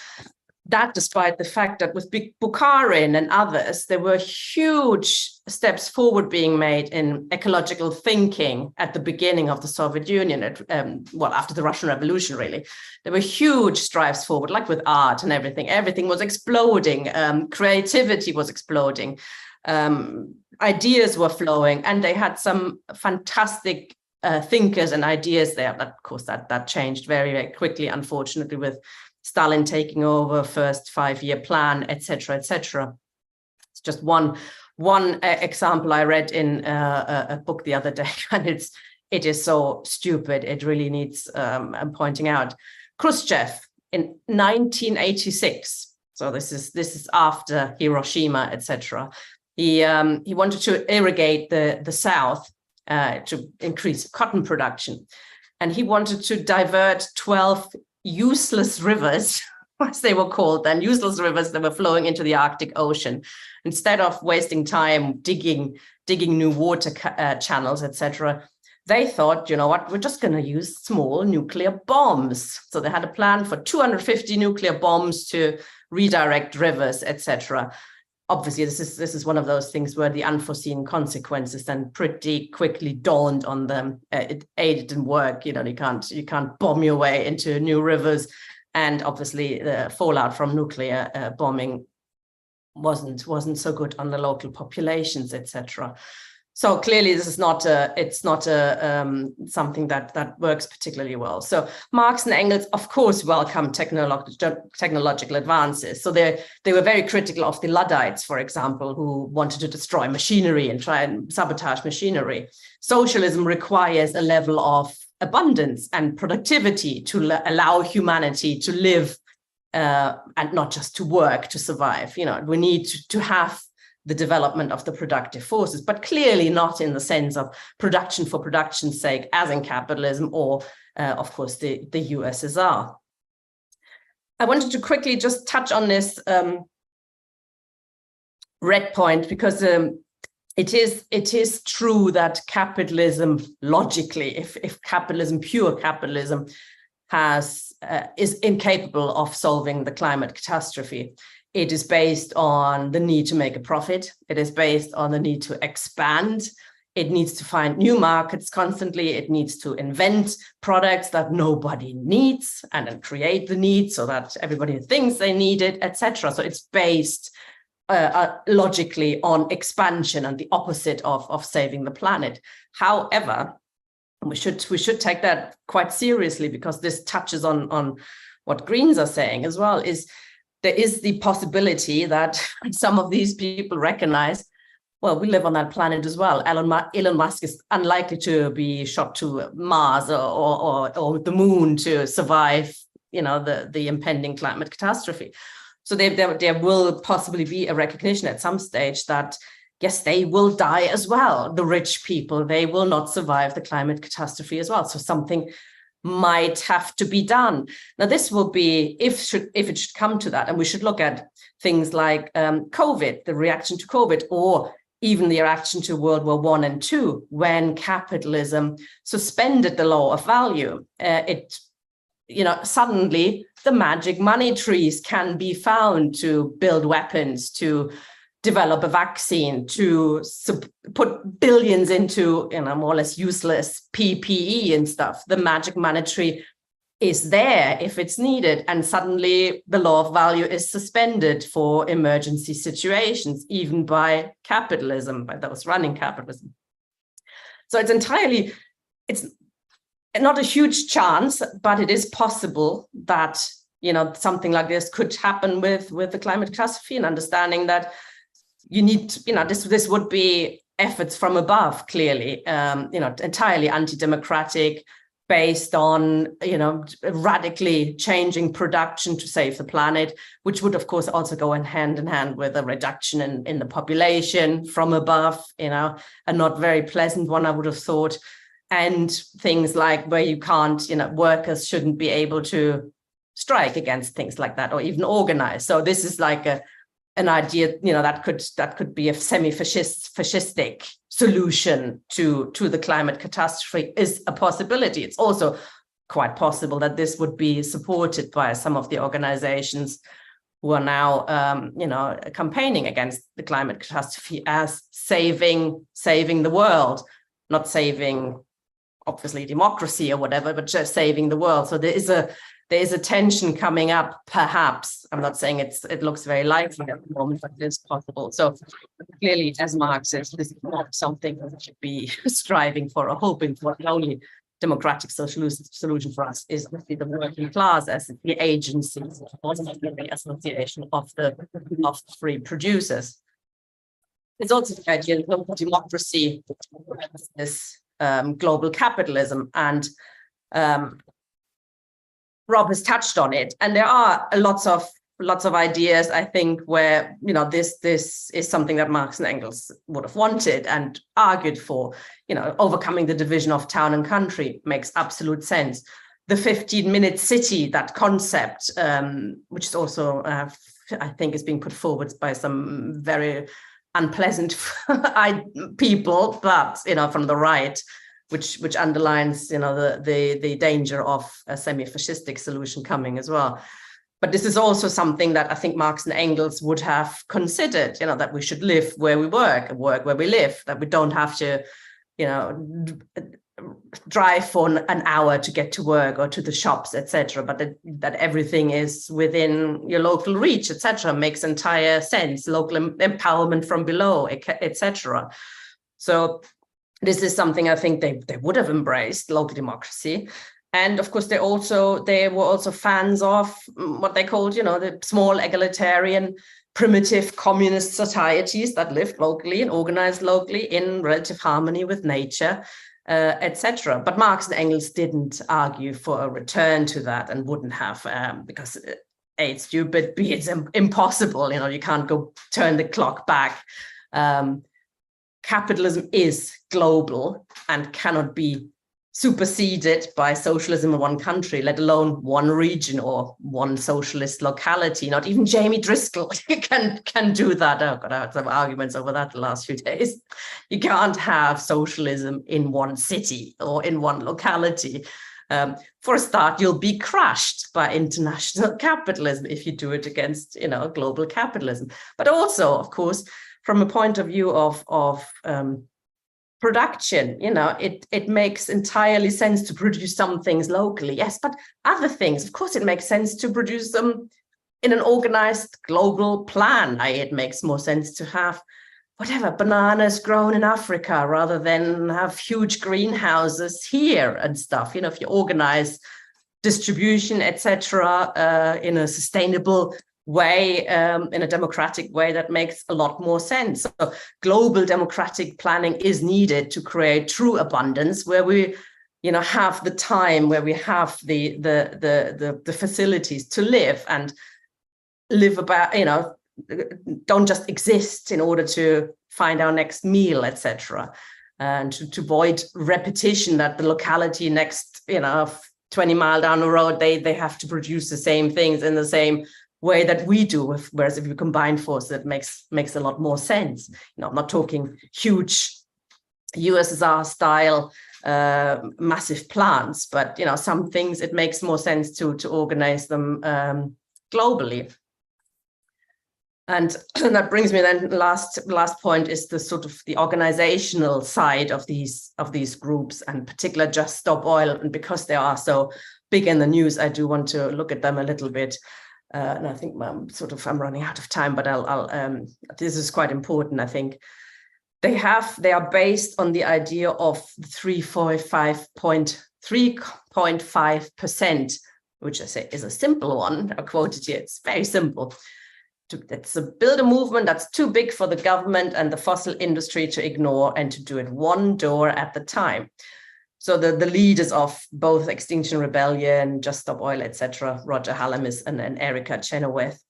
That despite the fact that with Bukharin and others, there were huge steps forward being made in ecological thinking at the beginning of the Soviet Union, after the Russian Revolution, really. There were huge strides forward, like with art and everything. Everything was exploding. Creativity was exploding. Ideas were flowing, and they had some fantastic thinkers and ideas there. But of course, that changed very, very quickly, unfortunately, with Stalin taking over, first 5-year plan, etc., etc. It's just one example I read in a book the other day, and it is so stupid. It really needs pointing out. Khrushchev in 1986. So this is after Hiroshima, etc. He wanted to irrigate the South to increase cotton production, and he wanted to divert 12 useless rivers, as they were called then, useless rivers that were flowing into the Arctic Ocean. Instead of wasting time digging new water channels, etc., they thought, you know what, we're just going to use small nuclear bombs. So they had a plan for 250 nuclear bombs to redirect rivers, etc. Obviously, this is one of those things where the unforeseen consequences then pretty quickly dawned on them. It didn't work. You know, you can't bomb your way into new rivers, and obviously the fallout from nuclear bombing wasn't so good on the local populations, etc. So clearly, this is not something that works particularly well. So Marx and Engels, of course, welcomed technological advances. So they were very critical of the Luddites, for example, who wanted to destroy machinery and try and sabotage machinery. Socialism requires a level of abundance and productivity to allow humanity to live and not just to work to survive. You know, we need to have the development of the productive forces, but clearly not in the sense of production for production's sake, as in capitalism or, of course, the USSR. I wanted to quickly just touch on this red point, because it is true that capitalism, logically, if capitalism, pure capitalism, is incapable of solving the climate catastrophe. It is based on the need to make a profit. It is based on the need to expand. It needs to find new markets constantly. It needs to invent products that nobody needs and then create the need so that everybody thinks they need it, etc. So it's based logically on expansion and the opposite of saving the planet. However, we should take that quite seriously, because this touches on what Greens are saying as well, is there is the possibility that some of these people recognize, well, we live on that planet as well. Elon Musk is unlikely to be shot to Mars or the moon to survive, the impending climate catastrophe. So there will possibly be a recognition at some stage that, yes, they will die as well. The rich people, they will not survive the climate catastrophe as well. So something might have to be done. Now, this will be, if it should come to that, and we should look at things like COVID, the reaction to COVID, or even the reaction to World War I and II, when capitalism suspended the law of value. Suddenly the magic money trees can be found to build weapons, to develop a vaccine, to put billions into more or less useless PPE and stuff. The magic money tree is there if it's needed, and suddenly the law of value is suspended for emergency situations, even by capitalism, by those running capitalism. So it's not a huge chance, but it is possible that something like this could happen with the climate catastrophe, and understanding that you need this would be efforts from above, clearly, entirely anti-democratic, based on radically changing production to save the planet, which would of course also go hand in hand with a reduction in the population from above, a not very pleasant one, I would have thought. And things like where you can't, workers shouldn't be able to strike against things like that, or even organize. So this is like an idea, that could be a fascistic solution to the climate catastrophe, is a possibility. It's also quite possible that this would be supported by some of the organizations who are now, campaigning against the climate catastrophe as saving the world, not saving, obviously, democracy or whatever, but just saving the world. So there is a tension coming up, perhaps. I'm not saying it looks very likely at the moment, but it is possible. So clearly, as Marx says, this is not something that we should be striving for or hoping for. The only democratic solution for us is obviously the working class as the agency, the association of the free producers. It's also the idea of local democracy versus global capitalism, and Rob has touched on it, and there are lots of ideas, I think, where this is something that Marx and Engels would have wanted and argued for. Overcoming the division of town and country makes absolute sense. The 15-minute city, that concept, which is also I think is being put forward by some very unpleasant people, but from the right, which underlines the danger of a semi-fascistic solution coming as well. But this is also something that I think Marx and Engels would have considered, that we should live where we work and work where we live, that we don't have to drive for an hour to get to work or to the shops, etc., but that everything is within your local reach, etc., makes entire sense. Local empowerment from below, etc. So this is something I think they would have embraced, local democracy. And of course, they were also fans of what they called, the small egalitarian primitive communist societies that lived locally and organized locally in relative harmony with nature, etc. But Marx and Engels didn't argue for a return to that, and wouldn't have, because A, it's stupid, B, it's impossible. You can't go turn the clock back. Capitalism is global and cannot be superseded by socialism in one country, let alone one region or one socialist locality. Not even Jamie Driscoll can do that. Oh God, I had some arguments over that the last few days. You can't have socialism in one city or in one locality. For a start, you'll be crushed by international capitalism if you do it against, global capitalism. But also, of course, from a point of view of production, it makes entirely sense to produce some things locally, yes, but other things, of course, it makes sense to produce them in an organized global plan. It makes more sense to have whatever bananas grown in Africa rather than have huge greenhouses here and stuff. If you organize distribution, etc., in a sustainable way, in a democratic way, that makes a lot more sense. So global democratic planning is needed to create true abundance, where we have the time, where we have the facilities to live about, don't just exist in order to find our next meal, etc., and to avoid repetition that the locality next 20 miles down the road, they have to produce the same things in the same way that we do. Whereas if you combine forces, it makes a lot more sense. I'm not talking huge USSR style massive plants, but some things it makes more sense to organize them globally. And that brings me then, last point is the sort of the organizational side of these groups, and particular Just Stop Oil. And because they are so big in the news, I do want to look at them a little bit. And I think I'm running out of time, but I'll this is quite important. I think they are based on the idea of 3.5%, which I say is a simple one. I quoted here. It's very simple. It's to build a movement that's too big for the government and the fossil industry to ignore, and to do it one door at the time. So the leaders of both Extinction Rebellion, Just Stop Oil, etc., Roger Halamis and Erica Chenoweth,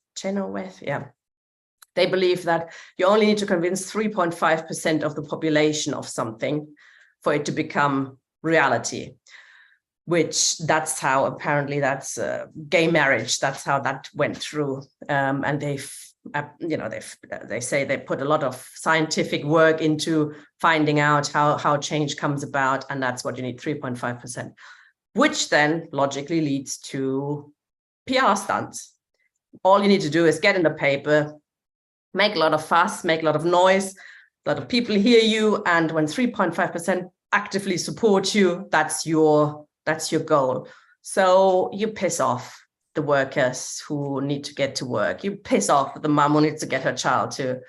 they believe that you only need to convince 3.5% of the population of something for it to become reality. Which that's how apparently that's gay marriage. That's how that went through, and they say they put a lot of scientific work into finding out how change comes about, and that's what you need, 3.5%, which then logically leads to PR stunts. All you need to do is get in the paper, make a lot of fuss, make a lot of noise, a lot of people hear you, and when 3.5% actively support you, that's your goal. So you piss off the workers who need to get to work. You piss off the mum who needs to get her child to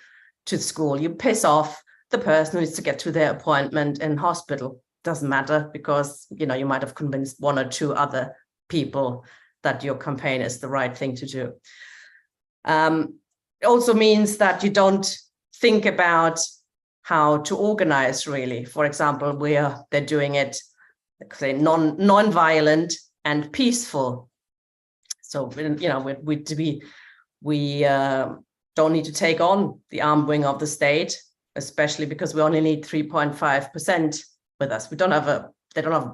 school. You piss off the person who needs to get to their appointment in hospital. Doesn't matter, because you might have convinced one or two other people that your campaign is the right thing to do. It also means that you don't think about how to organize, really. For example, they're doing it, say, non-violent and peaceful. So we don't need to take on the armed wing of the state, especially because we only need 3.5% with us. They don't have a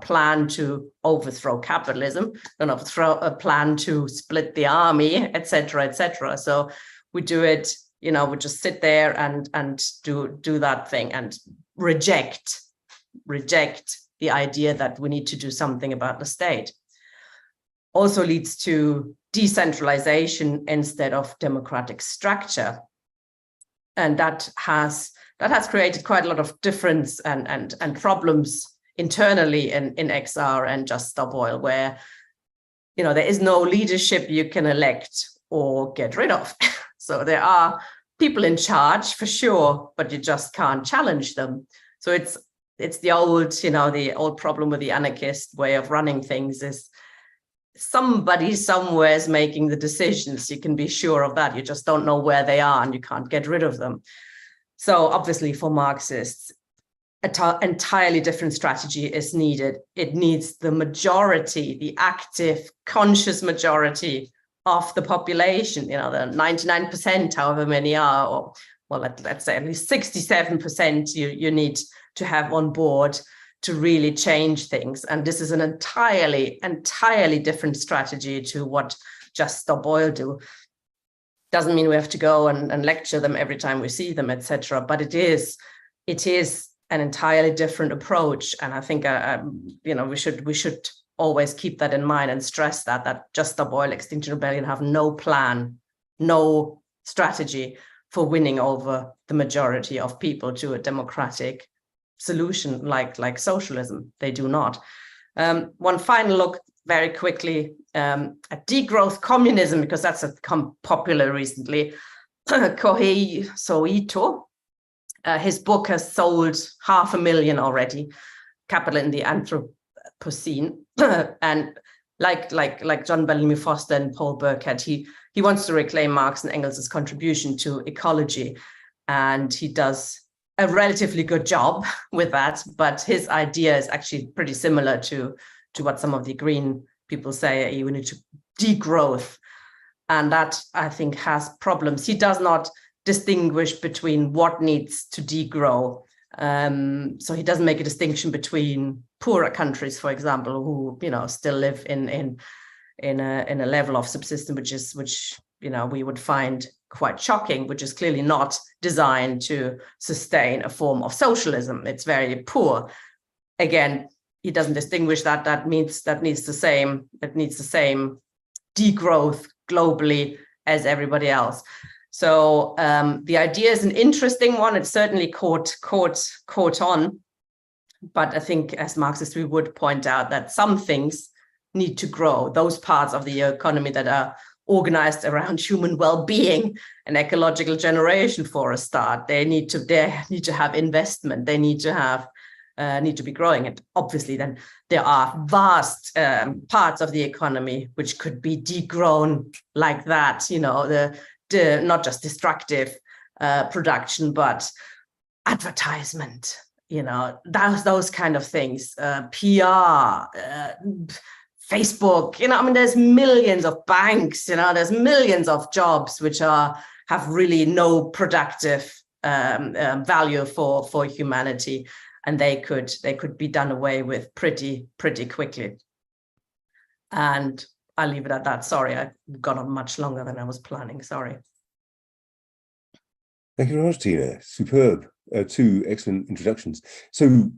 plan to overthrow capitalism. They don't have a plan to split the army, etc., etc. So we do it. We just sit there and do that thing and reject the idea that we need to do something about the state. Also leads to decentralization instead of democratic structure. And that has created quite a lot of difference and problems internally in XR and Just Stop Oil, where there is no leadership you can elect or get rid of. So there are people in charge for sure, but you just can't challenge them. So it's the old problem with the anarchist way of running things is somebody somewhere is making the decisions. You can be sure of that. You just don't know where they are and you can't get rid of them. So obviously for Marxists, an entirely different strategy is needed. It needs the majority, the active, conscious majority of the population, the 99%, however many are, or let's say at least 67% you need to have on board to really change things. And this is an entirely different strategy to what Just Stop Oil do. Doesn't mean we have to go and lecture them every time we see them, etc. But it is an entirely different approach. And I think we should always keep that in mind and stress that Just Stop Oil, Extinction Rebellion have no plan, no strategy for winning over the majority of people to a democratic solution like socialism. They do not. One final look very quickly at degrowth communism, because that's become popular recently. Kohei Soito, his book has sold 500,000 already, Capital in the Anthropocene. And like John Bellamy Foster and Paul Burkett, he wants to reclaim Marx and Engels' contribution to ecology. And he does a relatively good job with that, but his idea is actually pretty similar to what some of the green people say. We need to degrowth. And that, I think, has problems. He does not distinguish between what needs to degrow. So he doesn't make a distinction between poorer countries, for example, who still live in a level of subsistence which we would find quite shocking, which is clearly not designed to sustain a form of socialism. It's very poor. Again, he doesn't distinguish that. That needs the same degrowth globally as everybody else. So the idea is an interesting one. It's certainly caught on, but I think as Marxists we would point out that some things need to grow. Those parts of the economy that are organized around human well-being and ecological generation, for a start, they need to have investment. They need to be growing. And obviously, then there are vast parts of the economy which could be degrown like that. The not just destructive production, but advertisement. Those kind of things. PR. Facebook, there's millions of banks, there's millions of jobs which have really no productive value for humanity, and they could be done away with pretty quickly. And I'll leave it at that. Sorry, I've gone on much longer than I was planning. Sorry. Thank you very much, Tina. Superb. Two excellent introductions. So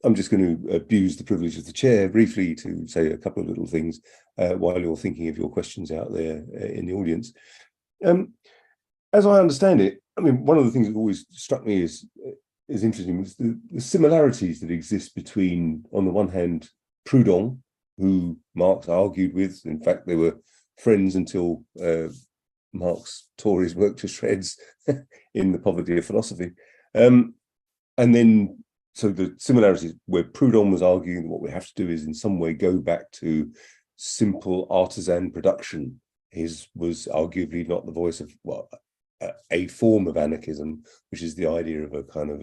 I'm just going to abuse the privilege of the chair briefly to say a couple of little things while you're thinking of your questions out there in the audience. As I understand it, one of the things that always struck me as interesting was the similarities that exist between, on the one hand, Proudhon, who Marx argued with. In fact, they were friends until Marx tore his work to shreds in The Poverty of Philosophy. And then, so the similarities where Proudhon was arguing that what we have to do is in some way go back to simple artisan production. His was arguably not the voice of a form of anarchism, which is the idea of a kind of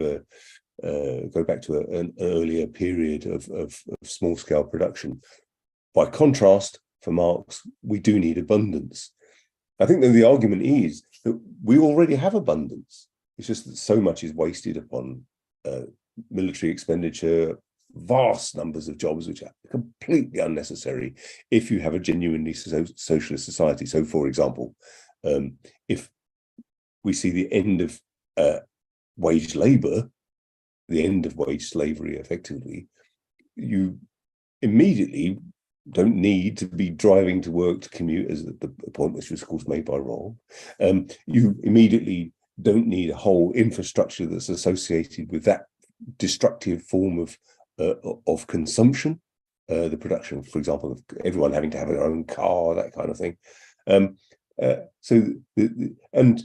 go back to an earlier period of small scale production. By contrast, for Marx, we do need abundance. I think that the argument is that we already have abundance. It's just that so much is wasted upon military expenditure, vast numbers of jobs which are completely unnecessary if you have a genuinely socialist society. So, for example, if we see the end of wage labor, the end of wage slavery effectively, you immediately don't need to be driving to work to commute, as the point which was, of course, made by Roll. You immediately don't need a whole infrastructure that's associated with that destructive form of consumption, the production, for example, of everyone having to have their own car, that kind of thing. And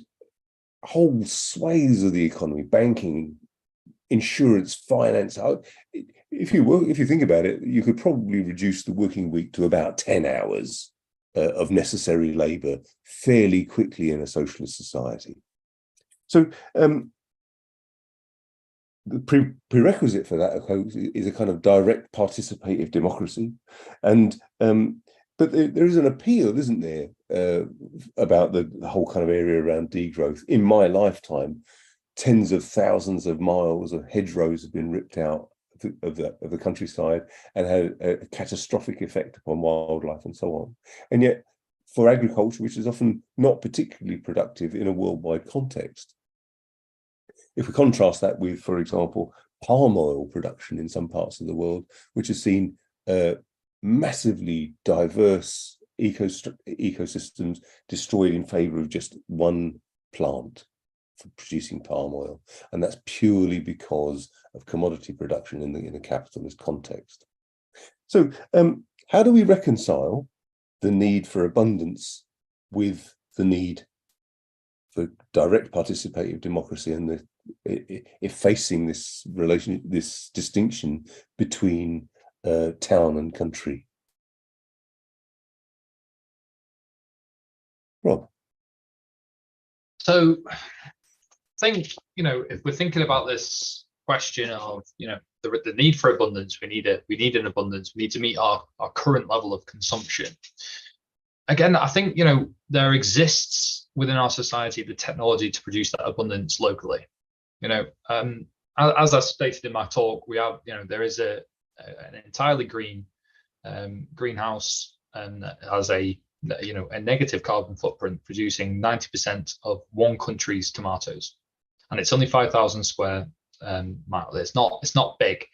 whole swathes of the economy, banking, insurance, finance. If you think about it, you could probably reduce the working week to about 10 hours of necessary labor fairly quickly in a socialist society. So the prerequisite for that, of course, is a kind of direct participative democracy, and but there is an appeal, isn't there, about the whole kind of area around degrowth. In my lifetime, tens of thousands of miles of hedgerows have been ripped out of the countryside and had a catastrophic effect upon wildlife and so on. And yet, for agriculture, which is often not particularly productive in a worldwide context, if we contrast that with, for example, palm oil production in some parts of the world, which has seen massively diverse ecosystems destroyed in favor of just one plant, for producing palm oil, and that's purely because of commodity production in a capitalist context. So how do we reconcile the need for abundance with the need for direct participative democracy and if facing this distinction between town and country? Rob? So I think, if we're thinking about this question of, the need for abundance, we need an abundance, we need to meet our current level of consumption. Again, I think, there exists within our society the technology to produce that abundance locally. As I stated in my talk, we have, there is an entirely green greenhouse, and has a negative carbon footprint, producing 90% of one country's tomatoes, and it's only 5,000 square miles. It's not big,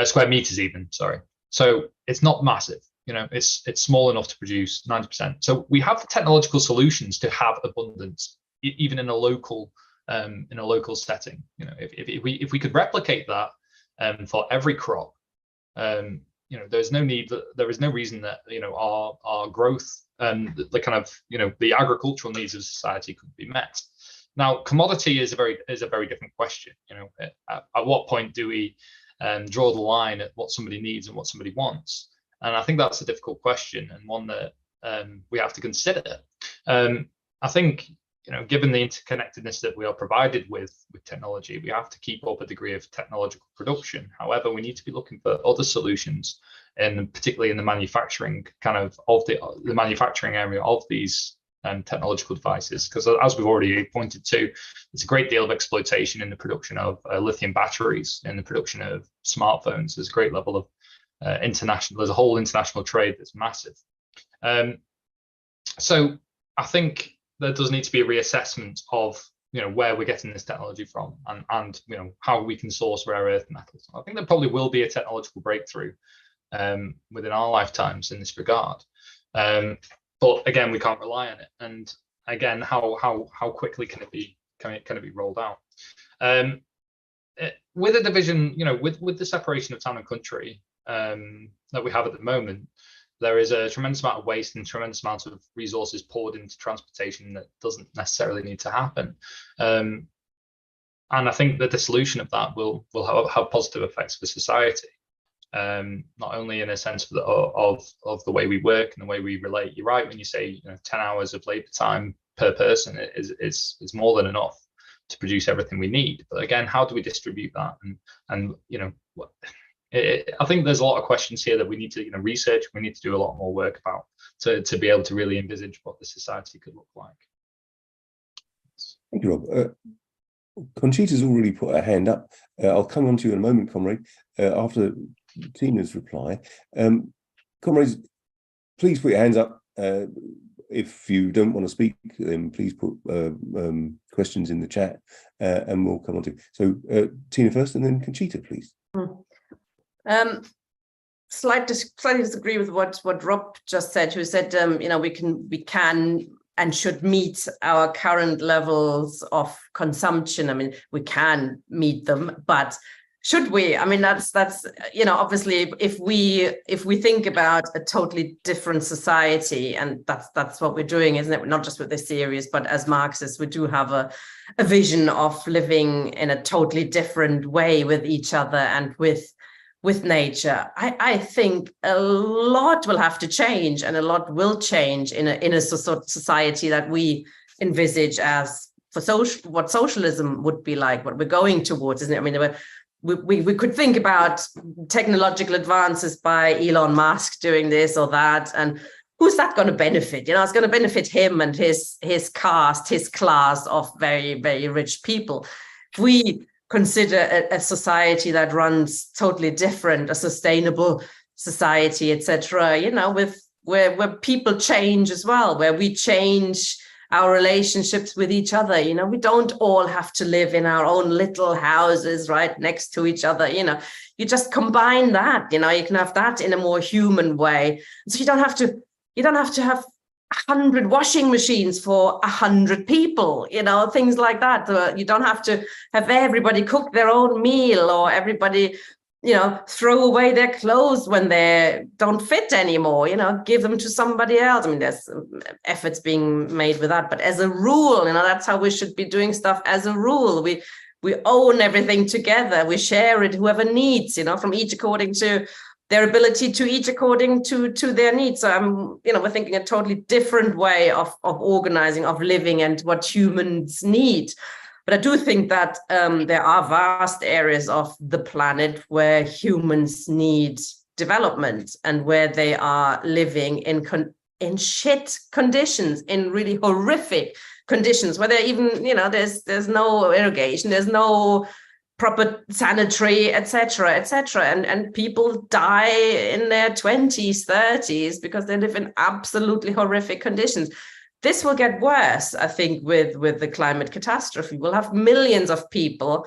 square meters even. Sorry, so it's not massive. It's small enough to produce 90%. So we have the technological solutions to have abundance, even in a local setting. If we could replicate that for every crop, there is no reason that our growth and the kind of the agricultural needs of society couldn't be met. Now, commodity is a very different question. At what point do we draw the line at what somebody needs and what somebody wants? And I think that's a difficult question, and one that we have to consider. I think, given the interconnectedness that we are provided with technology, we have to keep up a degree of technological production. However, we need to be looking for other solutions, and particularly in the manufacturing the manufacturing area of these technological devices, because as we've already pointed to, there's a great deal of exploitation in the production of lithium batteries, in the production of smartphones. There's a great level of there's a whole international trade that's massive. So I think there does need to be a reassessment of where we're getting this technology from, and how we can source rare earth metals. I think there probably will be a technological breakthrough within our lifetimes in this regard, but again, we can't rely on it. And again, how quickly can it be rolled out? With a division, with the separation of town and country that we have at the moment, there is a tremendous amount of waste and tremendous amount of resources poured into transportation that doesn't necessarily need to happen. And I think the dissolution of that will have positive effects for society, not only in a sense of the way we work and the way we relate. You're right when you say 10 hours of labor time per person is more than enough to produce everything we need. But again, how do we distribute that? And I think there's a lot of questions here that we need to research. We need to do a lot more work about to be able to really envisage what the society could look like. Thank you, Rob. Conchita's already put her hand up. I'll come on to you in a moment, comrade, after Tina's reply. Comrades, please put your hands up. If you don't want to speak, then please put questions in the chat, and we'll come on to. So Tina first, and then Conchita, please. Slightly disagree with what Rob just said, who said we can and should meet our current levels of consumption. I mean, we can meet them, but should we? I mean, that's obviously if we think about a totally different society, and that's what we're doing, isn't it? Not just with this series, but as Marxists, we do have a vision of living in a totally different way with each other and with nature. I think a lot will have to change, and a lot will change in a society that we envisage as what socialism would be like, what we're going towards, isn't it? I mean, we could think about technological advances by Elon Musk doing this or that, and who's that going to benefit? It's going to benefit him and his caste, his class of very, very rich people. If we consider a society that runs totally different, a sustainable society, etc., with where people change as well, where we change our relationships with each other. We don't all have to live in our own little houses right next to each other. You just combine that. You can have that in a more human way. So you don't have to have 100 washing machines for 100 people, things like that. You don't have to have everybody cook their own meal, or everybody, throw away their clothes when they don't fit anymore, give them to somebody else. I mean, there's efforts being made with that, but as a rule, that's how we should be doing stuff. As a rule, we own everything together. We share it, whoever needs, from each according to their ability, to each according to their needs. So we're thinking a totally different way of organizing, of living, and what humans need. But I do think that there are vast areas of the planet where humans need development, and where they are living in shit conditions, in really horrific conditions, where there even, there's no irrigation, there's no proper sanitary, etc., and people die in their 20s, 30s because they live in absolutely horrific conditions. This will get worse, I think, with the climate catastrophe. We'll have millions of people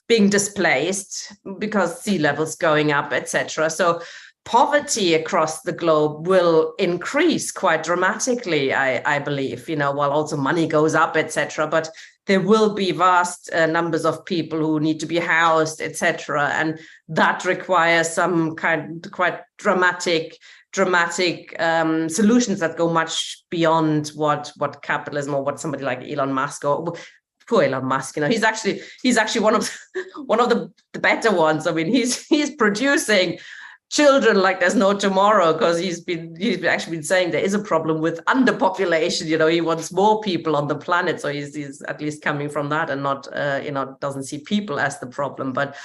being displaced because sea levels going up, etc. So poverty across the globe will increase quite dramatically, I believe, while also money goes up, etc. But there will be vast numbers of people who need to be housed, etc. And that requires some kind of quite dramatic solutions that go much beyond what capitalism, or what somebody like Elon Musk, or poor Elon Musk, he's actually one of the better ones. I mean, he's producing children like there's no tomorrow, because he's actually been saying there is a problem with underpopulation. He wants more people on the planet, so he's at least coming from that, and not doesn't see people as the problem. But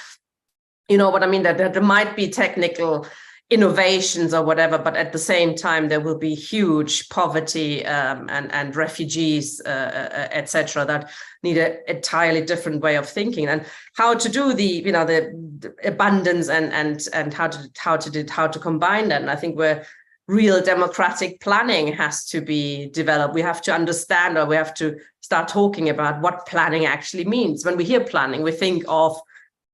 what I mean, that there might be technical innovations or whatever, but at the same time there will be huge poverty and refugees, etc., that need an entirely different way of thinking, and how to do the abundance and how to combine that. And I think where real democratic planning has to be developed, we have to understand, or we have to start talking about what planning actually means. When we hear planning, we think of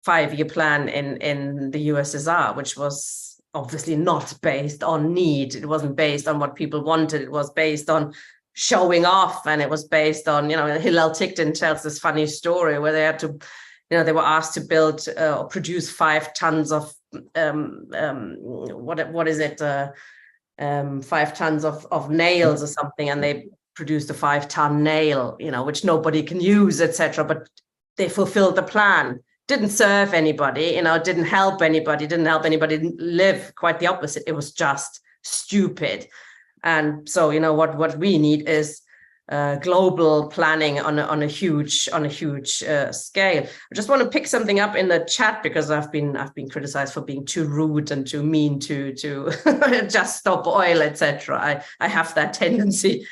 5-year plan in the USSR, which was obviously not based on need. It wasn't based on what people wanted. It was based on showing off, and it was based on, Hillel Tickton tells this funny story where they had to, they were asked to build or produce 5 tons of what is it, 5 tons of nails or something, and they produced a 5-ton nail, which nobody can use, etc. But they fulfilled the plan. Didn't serve anybody, didn't help anybody live. Quite the opposite. It was just stupid. And so, what we need is global planning on a huge scale. I just want to pick something up in the chat, because I've been criticized for being too rude and too mean to just stop oil, etc. I have that tendency.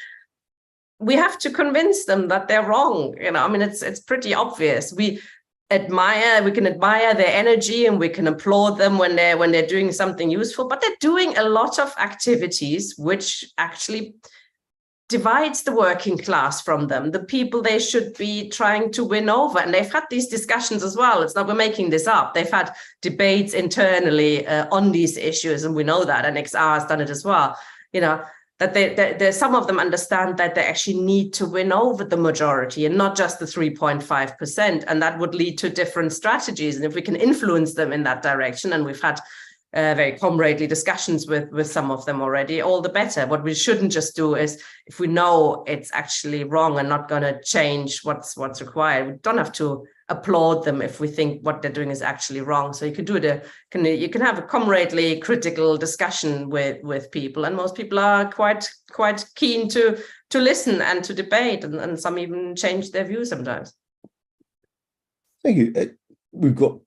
We have to convince them that they're wrong. It's pretty obvious. We can admire their energy, and we can applaud them when they're doing something useful, but they're doing a lot of activities which actually divides the working class from them, the people they should be trying to win over. And they've had these discussions as well. It's not we're making this up. They've had debates internally on these issues, and we know that, and XR has done it as well. That some of them understand that they actually need to win over the majority, and not just the 3.5%, and that would lead to different strategies. And if we can influence them in that direction, and we've had very comradely discussions with some of them already, all the better. What we shouldn't just do is, if we know it's actually wrong and not going to change what's required, we don't have to applaud them if we think what they're doing is actually wrong. So you can do you can have a comradely critical discussion with people, and most people are quite keen to listen and to debate, and some even change their views sometimes. Thank you. We've got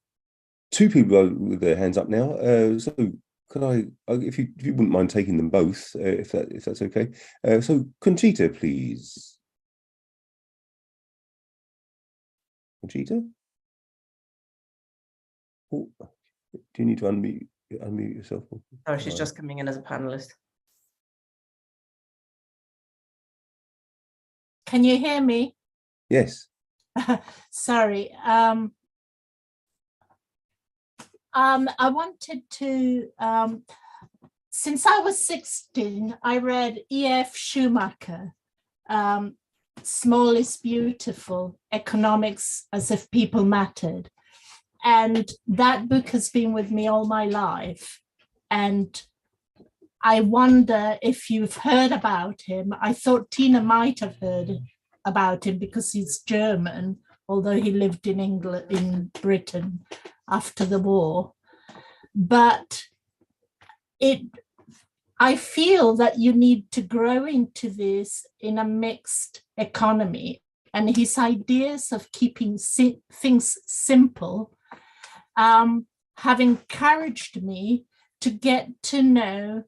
2 people with their hands up now. So could I, if you wouldn't mind taking them both, if that's okay. So Conchita, please. Conchita? Oh, do you need to unmute yourself? Oh, she's just coming in as a panelist. Can you hear me? Yes. Sorry. I wanted to since I was 16, I read E.F. Schumacher, Small is Beautiful, Economics as if People Mattered. And that book has been with me all my life. And I wonder if you've heard about him. I thought Tina might have heard about him because he's German, although he lived in England, in Britain after the war. But I feel that you need to grow into this in a mixed economy. And his ideas of keeping things simple have encouraged me to get to know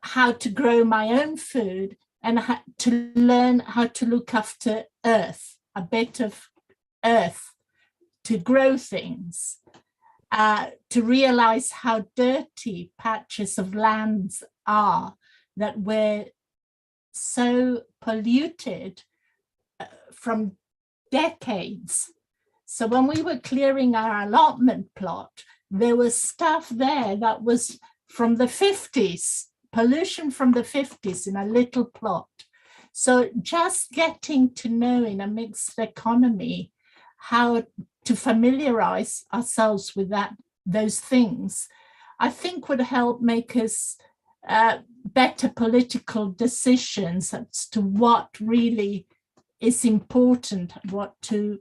how to grow my own food and to learn how to look after earth, a bit of earth, to grow things, to realize how dirty patches of lands are, that we're so polluted from decades. So when we were clearing our allotment plot, there was stuff there that was from the 50s, pollution from the 50s in a little plot. So just getting to know in a mixed economy how to familiarize ourselves with those things, I think would help make us better political decisions as to what really is important, what to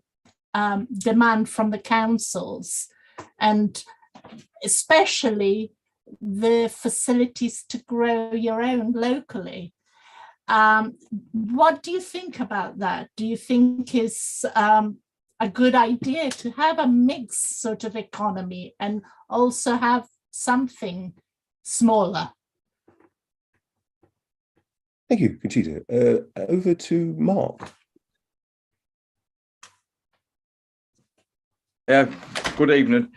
demand from the councils, and especially the facilities to grow your own locally. What do you think about that? Do you think it's a good idea to have a mixed sort of economy and also have something smaller? Thank you, Conchita. Over to Mark. Good evening.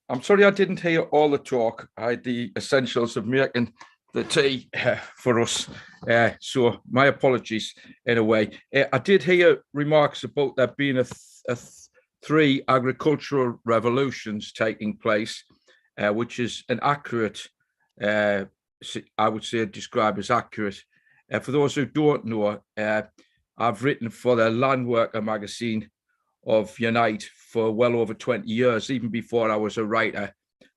I'm sorry I didn't hear all the talk. I had the essentials of making the tea for us. So my apologies in a way. I did hear remarks about there being three agricultural revolutions taking place, which is an accurate, I would say describe as accurate. For those who don't know, I've written for the Land Worker magazine of Unite for well over 20 years. Even before I was a writer,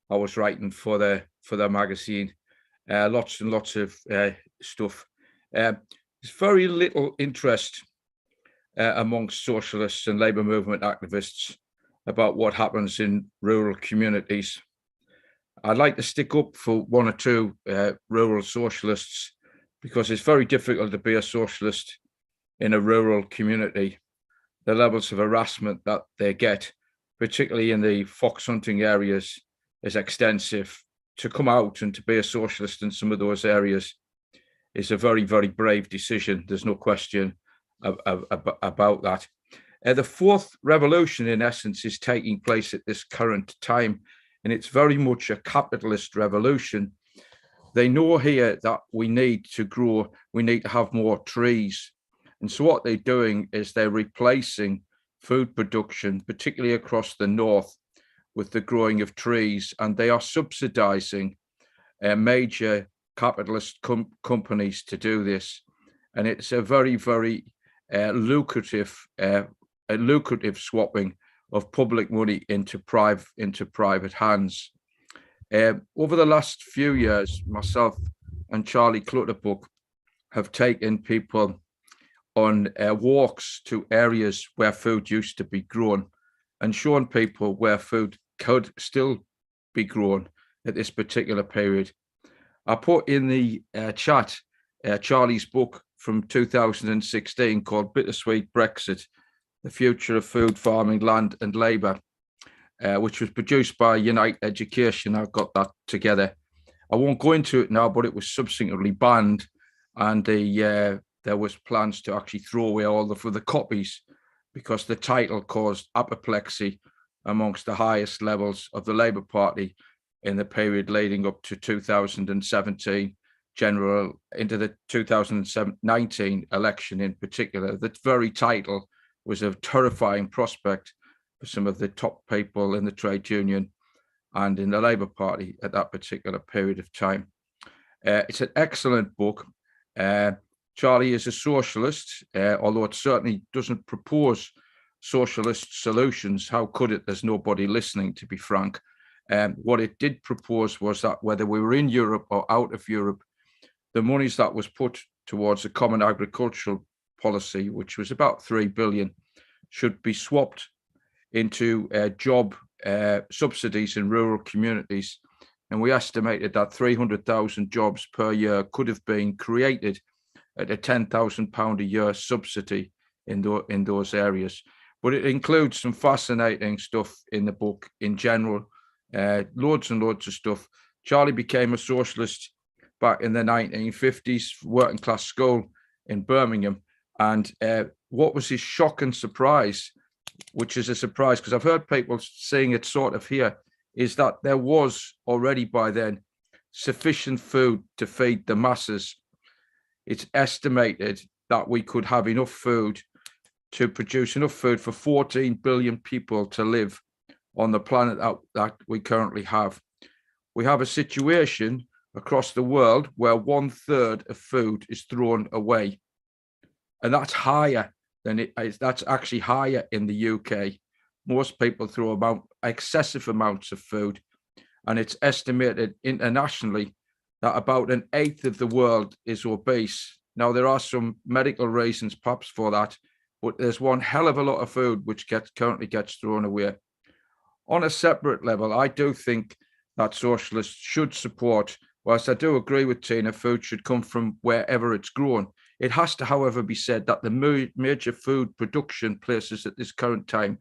I was writing for the magazine. Lots and lots of stuff. There's very little interest amongst socialists and labour movement activists about what happens in rural communities. I'd like to stick up for one or two rural socialists, because it's very difficult to be a socialist in a rural community. The levels of harassment that they get, particularly in the fox hunting areas, is extensive. To come out and to be a socialist in some of those areas is a very, very brave decision. There's no question about that. The fourth revolution, in essence, is taking place at this current time, and it's very much a capitalist revolution. They know here that we need to grow, we need to have more trees. And so what they're doing is they're replacing food production, particularly across the north, with the growing of trees, and they are subsidizing major capitalist companies to do this. And it's a very, very lucrative swapping of public money into private hands. Over the last few years, myself and Charlie Clutterbuck have taken people on walks to areas where food used to be grown and shown people where food could still be grown at this particular period. I put in the chat Charlie's book from 2016 called Bittersweet Brexit, The Future of Food, Farming, Land and Labour, which was produced by Unite Education. I've got that together. I won't go into it now, but it was subsequently banned, and there was plans to actually throw away all the copies because the title caused apoplexy amongst the highest levels of the Labour Party in the period leading up to 2017 general, into the 2019 election in particular. The very title was a terrifying prospect for some of the top people in the trade union and in the Labour Party at that particular period of time. It's an excellent book. Charlie is a socialist, although it certainly doesn't propose socialist solutions. How could it? There's nobody listening, to be frank. What it did propose was that whether we were in Europe or out of Europe, the monies that was put towards a common agricultural policy, which was about 3 billion, should be swapped into job subsidies in rural communities. And we estimated that 300,000 jobs per year could have been created at a £10,000 a year subsidy in those areas. But it includes some fascinating stuff in the book in general, loads and loads of stuff. Charlie became a socialist back in the 1950s, working class school in Birmingham. And what was his shock and surprise, which is a surprise because I've heard people saying it sort of here, is that there was already by then sufficient food to feed the masses. It's estimated that we could have enough food to produce enough food for 14 billion people to live on the planet that we currently have. We have a situation across the world where 1/3 of food is thrown away. And that's higher than that's actually higher in the UK. Most people throw excessive amounts of food. And it's estimated internationally that about 1/8 of the world is obese. Now, there are some medical reasons perhaps for that, but there's one hell of a lot of food which currently gets thrown away. On a separate level, I do think that socialists should support, whilst I do agree with Tina, food should come from wherever it's grown. It has to, however, be said that the major food production places at this current time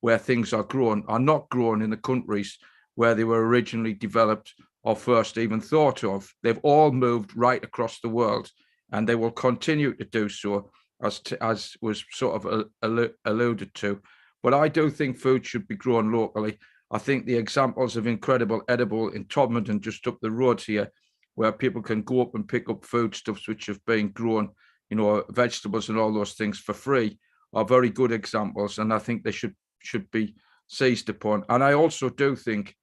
where things are grown are not grown in the countries where they were originally developed or first even thought of. They've all moved right across the world, and they will continue to do so, as was sort of alluded to. But I do think food should be grown locally. I think the examples of Incredible Edible in Todmorden, just up the road here, where people can go up and pick up foodstuffs which have been grown, you know, vegetables and all those things for free, are very good examples. And I think they should be seized upon. And I also do think,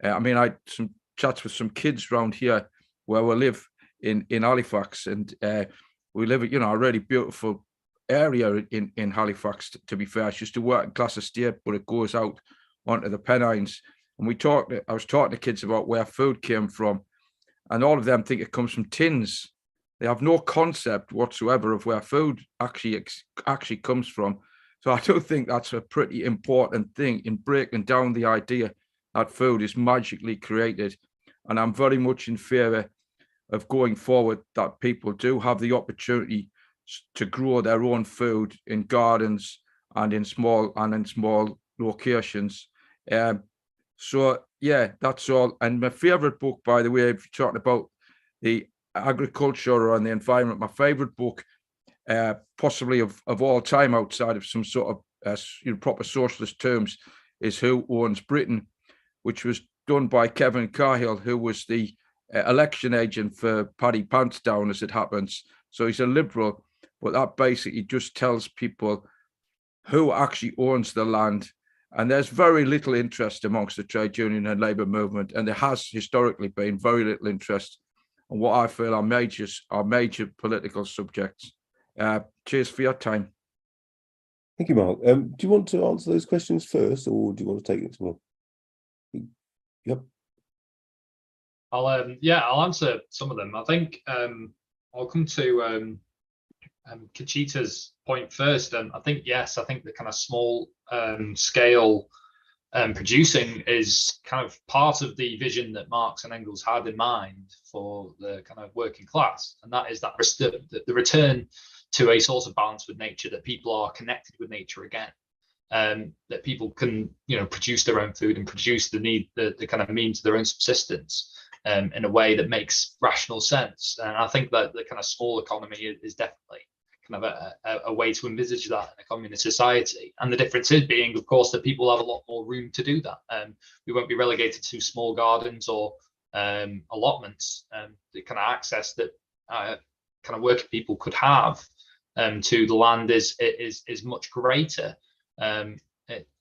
I mean, I had some chats with some kids around here where we live in Halifax, and we live, you know, a really beautiful area in Halifax, to be fair. It's just a working class estate, but it goes out onto the Pennines. And I was talking to kids about where food came from, and all of them think it comes from tins. They have no concept whatsoever of where food actually comes from. So I do think that's a pretty important thing in breaking down the idea that food is magically created. And I'm very much in favour of going forward that people do have the opportunity to grow their own food in gardens and in small locations. So yeah, that's all. And my favourite book, by the way, if you're talking about the agriculture and the environment, my favourite book, possibly of all time outside of some sort of proper socialist terms, is Who Owns Britain, which was done by Kevin Cahill, who was the election agent for Paddy Pantsdown, as it happens. So he's a liberal, but that basically just tells people who actually owns the land. And there's very little interest amongst the trade union and labour movement, and there has historically been very little interest on what I feel are major political subjects. Cheers for your time. Thank you, Mark. Do you want to answer those questions first, or do you want to take it more? Yep. I'll answer some of them. I think I'll come to Kachita's point first. I think, yes, I think the kind of small scale producing is kind of part of the vision that Marx and Engels had in mind for the kind of working class, and that is that the return to a sort of balance with nature, that people are connected with nature again, that people can, you know, produce their own food and produce the kind of means of their own subsistence in a way that makes rational sense. And I think that the kind of small economy is definitely kind of a way to envisage that in a communist society. And the difference is being, of course, that people have a lot more room to do that. We won't be relegated to small gardens or allotments. The kind of access that kind of working people could have to the land is much greater.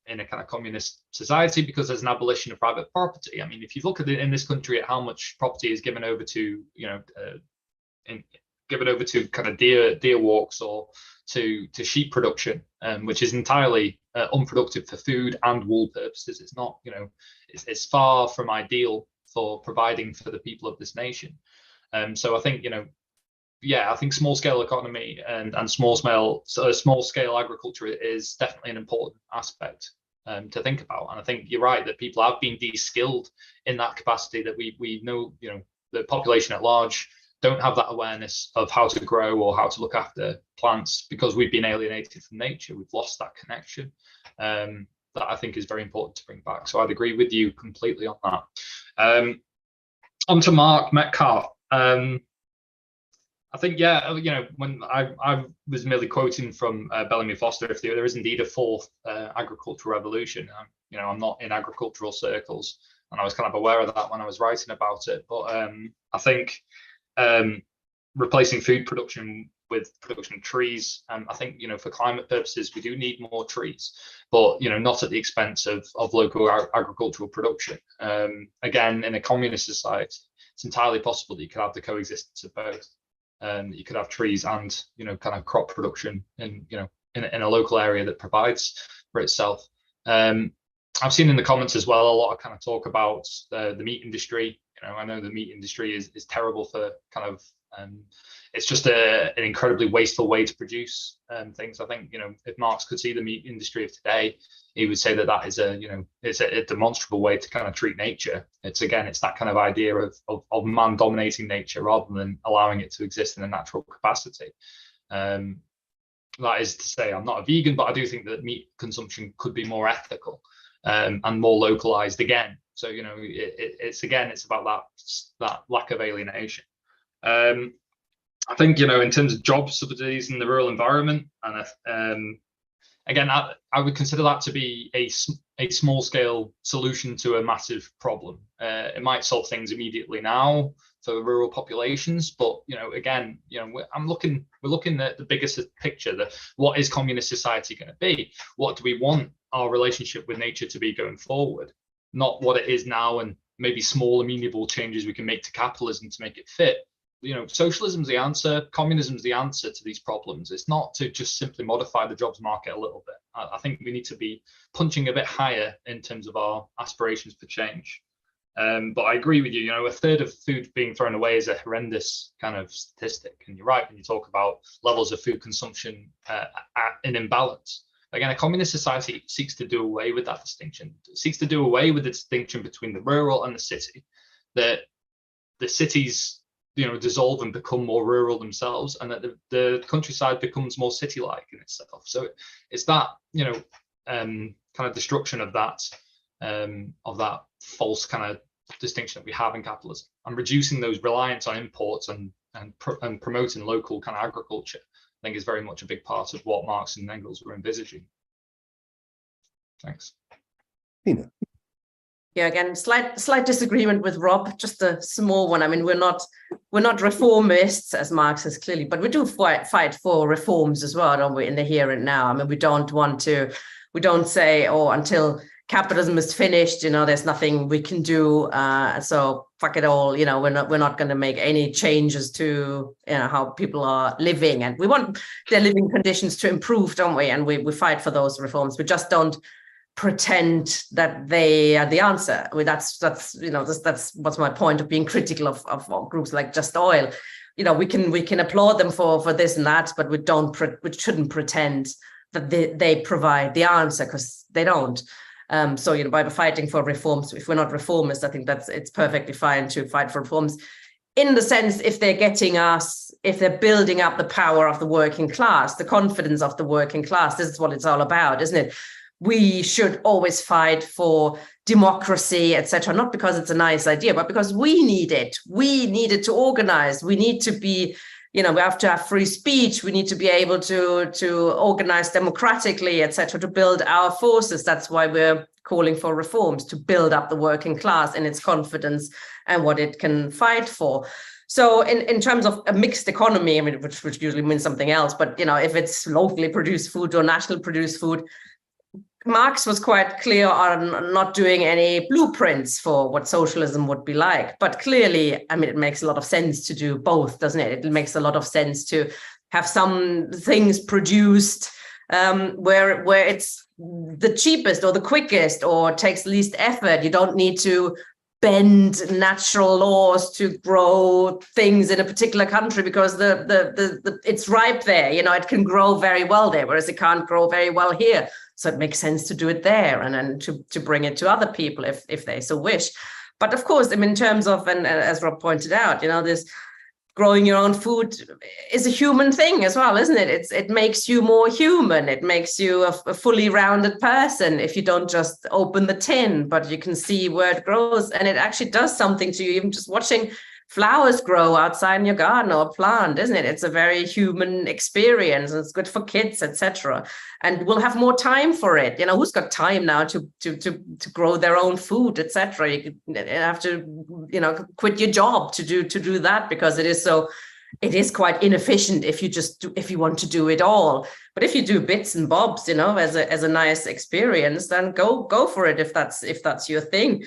in a kind of communist society because there's an abolition of private property. I mean, if you look at it in this country at how much property is given over to, given over to kind of deer walks or to sheep production, which is entirely unproductive for food and wool purposes. It's not, it's far from ideal for providing for the people of this nation. So I think, I think small scale economy and small scale agriculture is definitely an important aspect to think about. And I think you're right that people have been de-skilled in that capacity, that we know, the population at large don't have that awareness of how to grow or how to look after plants because we've been alienated from nature. We've lost that connection that I think is very important to bring back. So I'd agree with you completely on that. On to Mark Metcalf. I think, when I was merely quoting from Bellamy Foster, if there is indeed a fourth agricultural revolution, I'm not in agricultural circles, and I was kind of aware of that when I was writing about it. But I think replacing food production with production of trees, I think, for climate purposes, we do need more trees, but, not at the expense of local agricultural production. Again, in a communist society, it's entirely possible that you could have the coexistence of both. You could have trees and kind of crop production in a local area that provides for itself. I've seen in the comments as well a lot of kind of talk about the meat industry. I know the meat industry is terrible for kind of it's just an incredibly wasteful way to produce things. I think if Marx could see the meat industry of today, he would say that is it's a demonstrable way to kind of treat nature. It's that kind of idea of man dominating nature rather than allowing it to exist in a natural capacity. That is to say, I'm not a vegan, but I do think that meat consumption could be more ethical and more localized again. So it's about that lack of alienation. I think in terms of job subsidies in the rural environment, and again, I would consider that to be a small scale solution to a massive problem. It might solve things immediately now for rural populations, but again, we're looking at the biggest picture. What is communist society going to be? What do we want our relationship with nature to be going forward? Not what it is now, and maybe small amenable changes we can make to capitalism to make it fit. Socialism's the answer, communism's the answer to these problems. It's not to just simply modify the jobs market a little bit. I think we need to be punching a bit higher in terms of our aspirations for change. But I agree with you, a third of food being thrown away is a horrendous kind of statistic. And you're right when you talk about levels of food consumption in imbalance. Again, a communist society seeks to do away with that distinction. It seeks to do away with the distinction between the rural and the city. That the cities dissolve and become more rural themselves, and that the countryside becomes more city-like in itself. So it's that kind of destruction of that false kind of distinction that we have in capitalism, and reducing those reliance on imports and promoting local kind of agriculture, I think is very much a big part of what Marx and Engels were envisaging. Thanks. Tina. Yeah, again, slight disagreement with Rob, just a small one. I mean, we're not reformists, as Marx says clearly, but we do fight for reforms as well, don't we, in the here and now. I mean, we don't say, until capitalism is finished, there's nothing we can do. So fuck it all, we're not going to make any changes to how people are living, and we want their living conditions to improve, don't we? And we fight for those reforms. We just don't pretend that they are the answer. I mean, that's what's my point of being critical of groups like Just Oil. We can applaud them for this and that, but we shouldn't pretend that they provide the answer, because they don't. So by fighting for reforms, if we're not reformists, I think it's perfectly fine to fight for reforms, in the sense if they're building up the power of the working class, the confidence of the working class. This is what it's all about, isn't it? We should always fight for democracy, etc., not because it's a nice idea, but because we need it. We need it to organize. We need to be, we have to have free speech. We need to be able to organize democratically, etc., to build our forces. That's why we're calling for reforms, to build up the working class in its confidence and what it can fight for. So in terms of a mixed economy, I mean, which usually means something else, but if it's locally produced food or national produced food, Marx was quite clear on not doing any blueprints for what socialism would be like. But clearly, I mean, it makes a lot of sense to do both, doesn't it? It makes a lot of sense to have some things produced where it's the cheapest or the quickest or takes least effort. You don't need to bend natural laws to grow things in a particular country because it's ripe there. You know, it can grow very well there, whereas it can't grow very well here. So it makes sense to do it there and then to bring it to other people if they so wish. But of course, I mean, in terms of, and as Rob pointed out, you know, this growing your own food is a human thing as well, isn't it? It makes you more human. It makes you a fully rounded person if you don't just open the tin, but you can see where it grows. And it actually does something to you, even just watching flowers grow outside in your garden or a plant, isn't it? It's a very human experience and it's good for kids, etc. And we'll have more time for it. You know, who's got time now to grow their own food, etc. You have to, you know, quit your job to do that because it is quite inefficient if you want to do it all. But if you do bits and bobs, you know, as a nice experience, then go for it if that's your thing.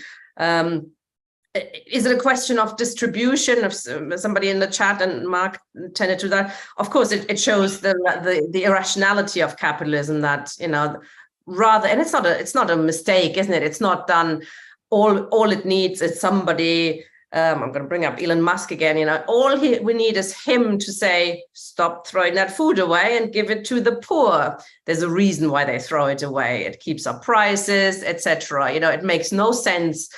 Is it a question of distribution? Of somebody in the chat, and Mark tended to that. Of course, it shows the irrationality of capitalism. That, you know, rather, and it's not a mistake, isn't it? It's not done. All it needs is somebody. I'm going to bring up Elon Musk again. You know, we need is him to say, stop throwing that food away and give it to the poor. There's a reason why they throw it away. It keeps up prices, etc. You know, it makes no sense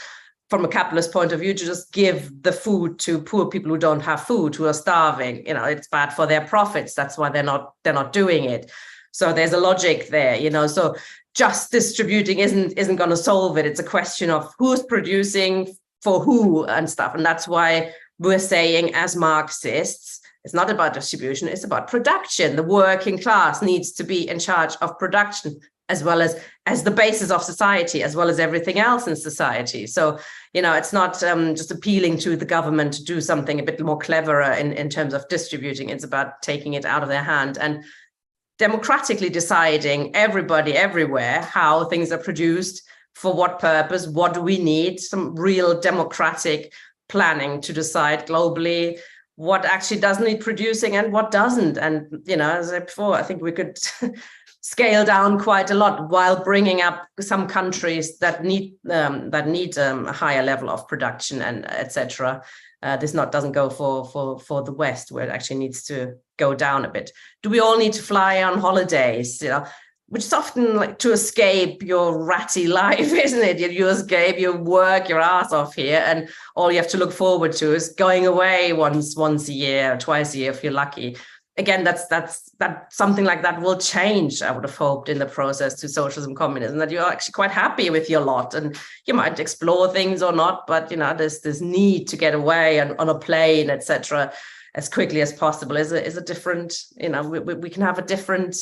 from a capitalist point of view to just give the food to poor people who don't have food, who are starving. You know, it's bad for their profits. That's why they're not doing it. So there's a logic there, you know. So just distributing isn't going to solve it. It's a question of who's producing for who and stuff. And that's why we're saying, as Marxists, it's not about distribution, it's about production. The working class needs to be in charge of production, as well as the basis of society, as well as everything else in society. So, you know, it's not just appealing to the government to do something a bit more cleverer in terms of distributing. It's about taking it out of their hand and democratically deciding, everybody everywhere, how things are produced, for what purpose, what do we need, some real democratic planning to decide globally what actually does need producing and what doesn't. And, you know, as I said before, I think we could scale down quite a lot while bringing up some countries that need a higher level of production and etc. This doesn't go for the West, where it actually needs to go down a bit. Do we all need to fly on holidays? You know, which is often like to escape your ratty life, isn't it? You escape, you work your ass off here, and all you have to look forward to is going away once a year, or twice a year if you're lucky. Again, that something like that will change, I would have hoped, in the process to socialism, communism, that you're actually quite happy with your lot and you might explore things or not, but, you know, there's this need to get away on a plane, etc., as quickly as possible is a different, you know, we can have a different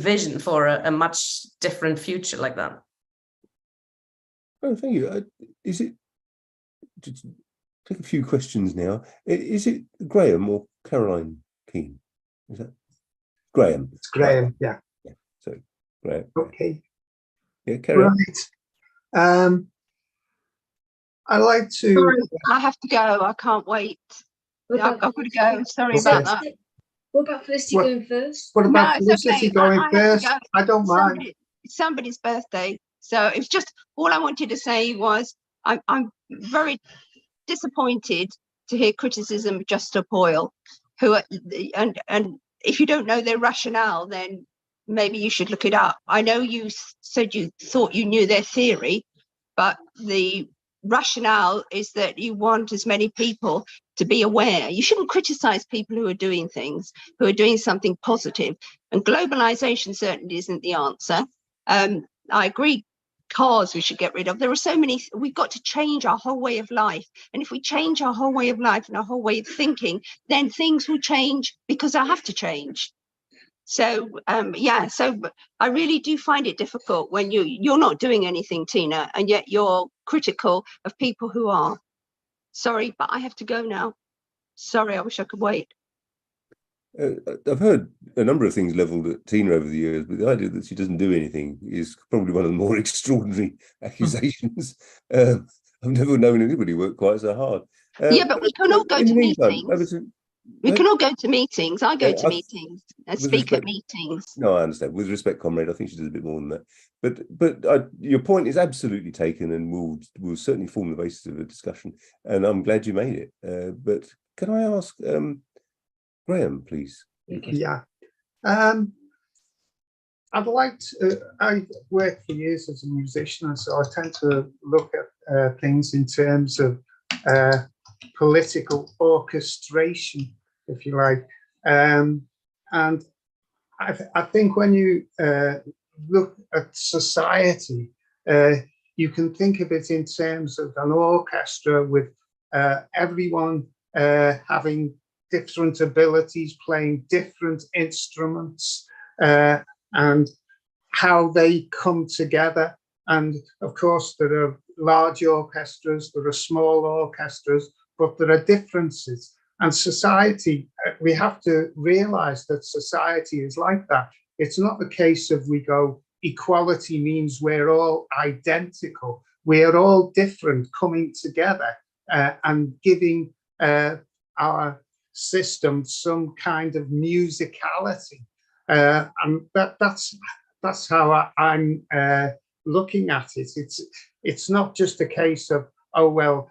vision for a much different future like that. Oh, thank you. Is it, just take a few questions now. Is it Graham or Caroline Keane? Is that Graham? It's Graham, yeah. So Graham. Okay. Yeah, Caroline. Right. I like to. Sorry, I have to go. I can't wait. I've got to go. Sorry about that. What about Felicity going first? What about No, it's Felicity okay. going I have first? to go. I don't mind. It's somebody's birthday, so it's just all I wanted to say was I'm very disappointed to hear criticism of Just Stop Oil, who are, and if you don't know their rationale, then maybe you should look it up. I know you said you thought you knew their theory, but the rationale is that you want as many people to be aware. You shouldn't criticize people who are doing things, who are doing something positive. And globalization certainly isn't the answer. I agree, cars we should get rid of. There are so many, we've got to change our whole way of life. And if we change our whole way of life and our whole way of thinking, then things will change because I have to change. So yeah, so I really do find it difficult when you're not doing anything, Tina, and yet you're critical of people who are. Sorry, but I have to go now. Sorry, I wish I could wait. I've heard a number of things levelled at Tina over the years, but the idea that she doesn't do anything is probably one of the more extraordinary accusations. I've never known anybody work quite so hard. Yeah, but we can all go in to the meantime, meetings. We can all go to meetings. I go to meetings and with speak at respect- meetings. No, I understand. With respect, comrade, I think she does a bit more than that. But your point is absolutely taken, and will certainly form the basis of a discussion. And I'm glad you made it. But can I ask Graham, please? Yeah. I'd like to, I worked for years as a musician, and so I tend to look at things in terms of political orchestration, if you like. And I think when you look at society, you can think of it in terms of an orchestra with everyone having different abilities, playing different instruments, and how they come together. And of course, there are large orchestras, there are small orchestras, but there are differences. And society, we have to realize that society is like that. It's not the case of we go, equality means we're all identical. We are all different coming together and giving our system some kind of musicality. And that's how I'm looking at it. It's not just a case of, oh, well,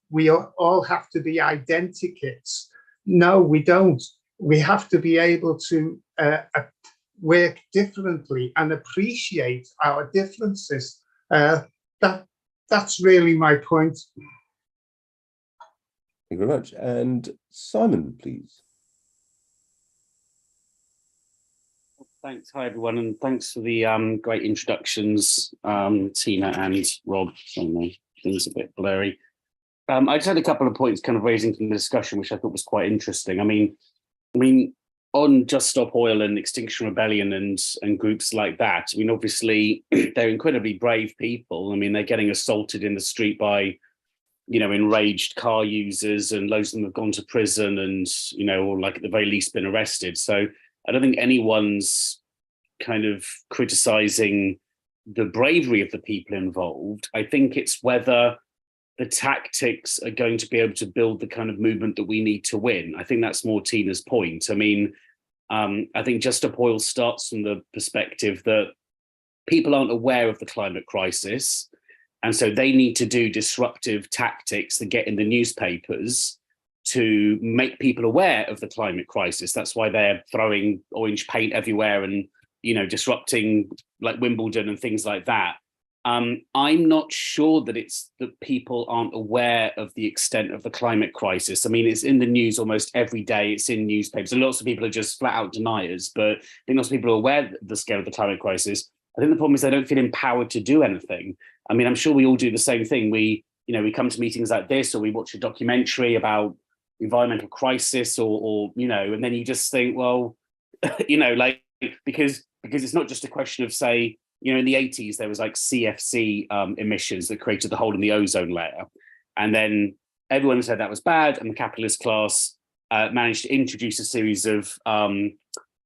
we all have to be identikits. No, we don't. We have to be able to work differently and appreciate our differences. That's really my point. Thank you very much. And Simon, please. Thanks. Hi, everyone, and thanks for the great introductions, Tina and Rob. Things a bit blurry. I just had a couple of points kind of raising from the discussion, which I thought was quite interesting. I mean, on Just Stop Oil and Extinction Rebellion and groups like that, I mean, obviously, they're incredibly brave people. I mean, they're getting assaulted in the street by, enraged car users, and loads of them have gone to prison and, or like at the very least been arrested. So I don't think anyone's kind of criticizing the bravery of the people involved. I think it's whether the tactics are going to be able to build the kind of movement that we need to win. I think that's more Tina's point. I mean, I think Just Stop Oil starts from the perspective that people aren't aware of the climate crisis. And so they need to do disruptive tactics that get in the newspapers to make people aware of the climate crisis. That's why they're throwing orange paint everywhere and, disrupting like Wimbledon and things like that. I'm not sure that it's that people aren't aware of the extent of the climate crisis. I mean, it's in the news almost every day. It's in newspapers. And lots of people are just flat out deniers, but I think lots of people are aware of the scale of the climate crisis. I think the problem is they don't feel empowered to do anything. I mean, I'm sure we all do the same thing. We come to meetings like this, or we watch a documentary about environmental crisis or and then you just think, well, because it's not just a question of, say, in the 80s, there was like CFC emissions that created the hole in the ozone layer. And then everyone said that was bad. And the capitalist class managed to introduce a series of,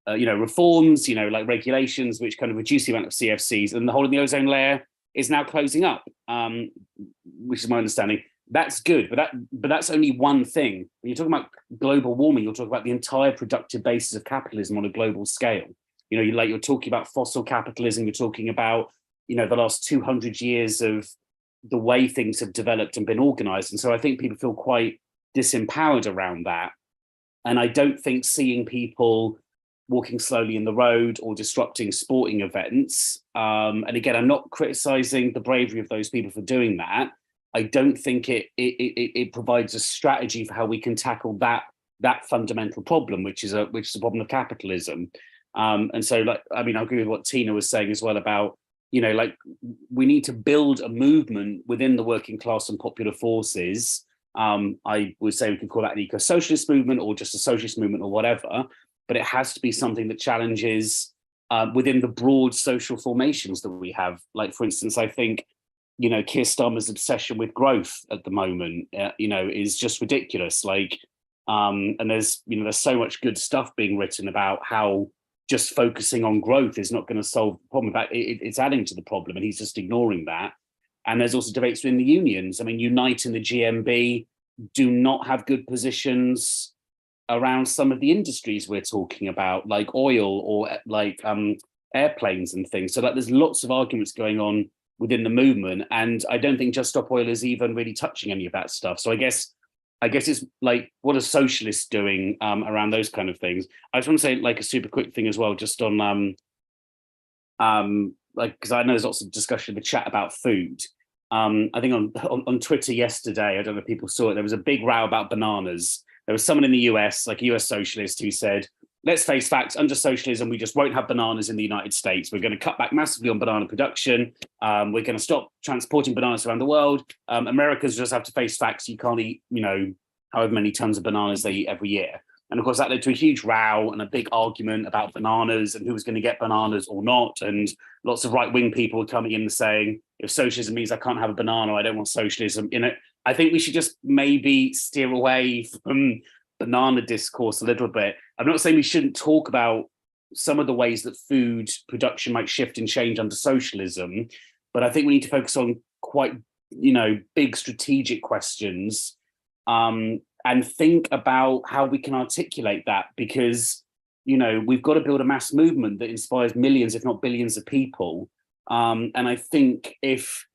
reforms, like regulations, which kind of reduce the amount of CFCs. And the hole in the ozone layer is now closing up, which is my understanding. That's good, but that's only one thing. When you're talking about global warming, you're talking about the entire productive basis of capitalism on a global scale. You're talking about fossil capitalism. You're talking about, the last 200 years of the way things have developed and been organized. And so I think people feel quite disempowered around that. And I don't think seeing people walking slowly in the road or disrupting sporting events. And again, I'm not criticizing the bravery of those people for doing that. I don't think it provides a strategy for how we can tackle that fundamental problem, which is a problem of capitalism. And so, I agree with what Tina was saying as well about, we need to build a movement within the working class and popular forces. I would say we could call that an eco-socialist movement or just a socialist movement or whatever, but it has to be something that challenges within the broad social formations that we have. Like, for instance, I think, Keir Starmer's obsession with growth at the moment, is just ridiculous. Like, And there's so much good stuff being written about how just focusing on growth is not going to solve the problem. In fact, it's adding to the problem, and he's just ignoring that. And there's also debates within the unions. I mean, Unite and the GMB do not have good positions around some of the industries we're talking about, like oil or like airplanes and things. So there's lots of arguments going on within the movement, and I don't think Just Stop Oil is even really touching any of that stuff. So I guess it's like, what are socialists doing around those kind of things? I just want to say like a super quick thing as well, just on like, because I know there's lots of discussion in the chat about food. I think on Twitter yesterday, I don't know if people saw it, there was a big row about bananas. There was someone in the US, like a US socialist, who said, let's face facts, under socialism, we just won't have bananas in the United States. We're going to cut back massively on banana production. We're going to stop transporting bananas around the world. Americans just have to face facts. You can't eat, however many tons of bananas they eat every year. And of course, that led to a huge row and a big argument about bananas and who was going to get bananas or not. And lots of right-wing people were coming in and saying, if socialism means I can't have a banana, I don't want socialism. I think we should just maybe steer away from banana discourse a little bit. I'm not saying we shouldn't talk about some of the ways that food production might shift and change under socialism, but I think we need to focus on quite, big strategic questions and think about how we can articulate that, because, we've got to build a mass movement that inspires millions, if not billions of people. And I think if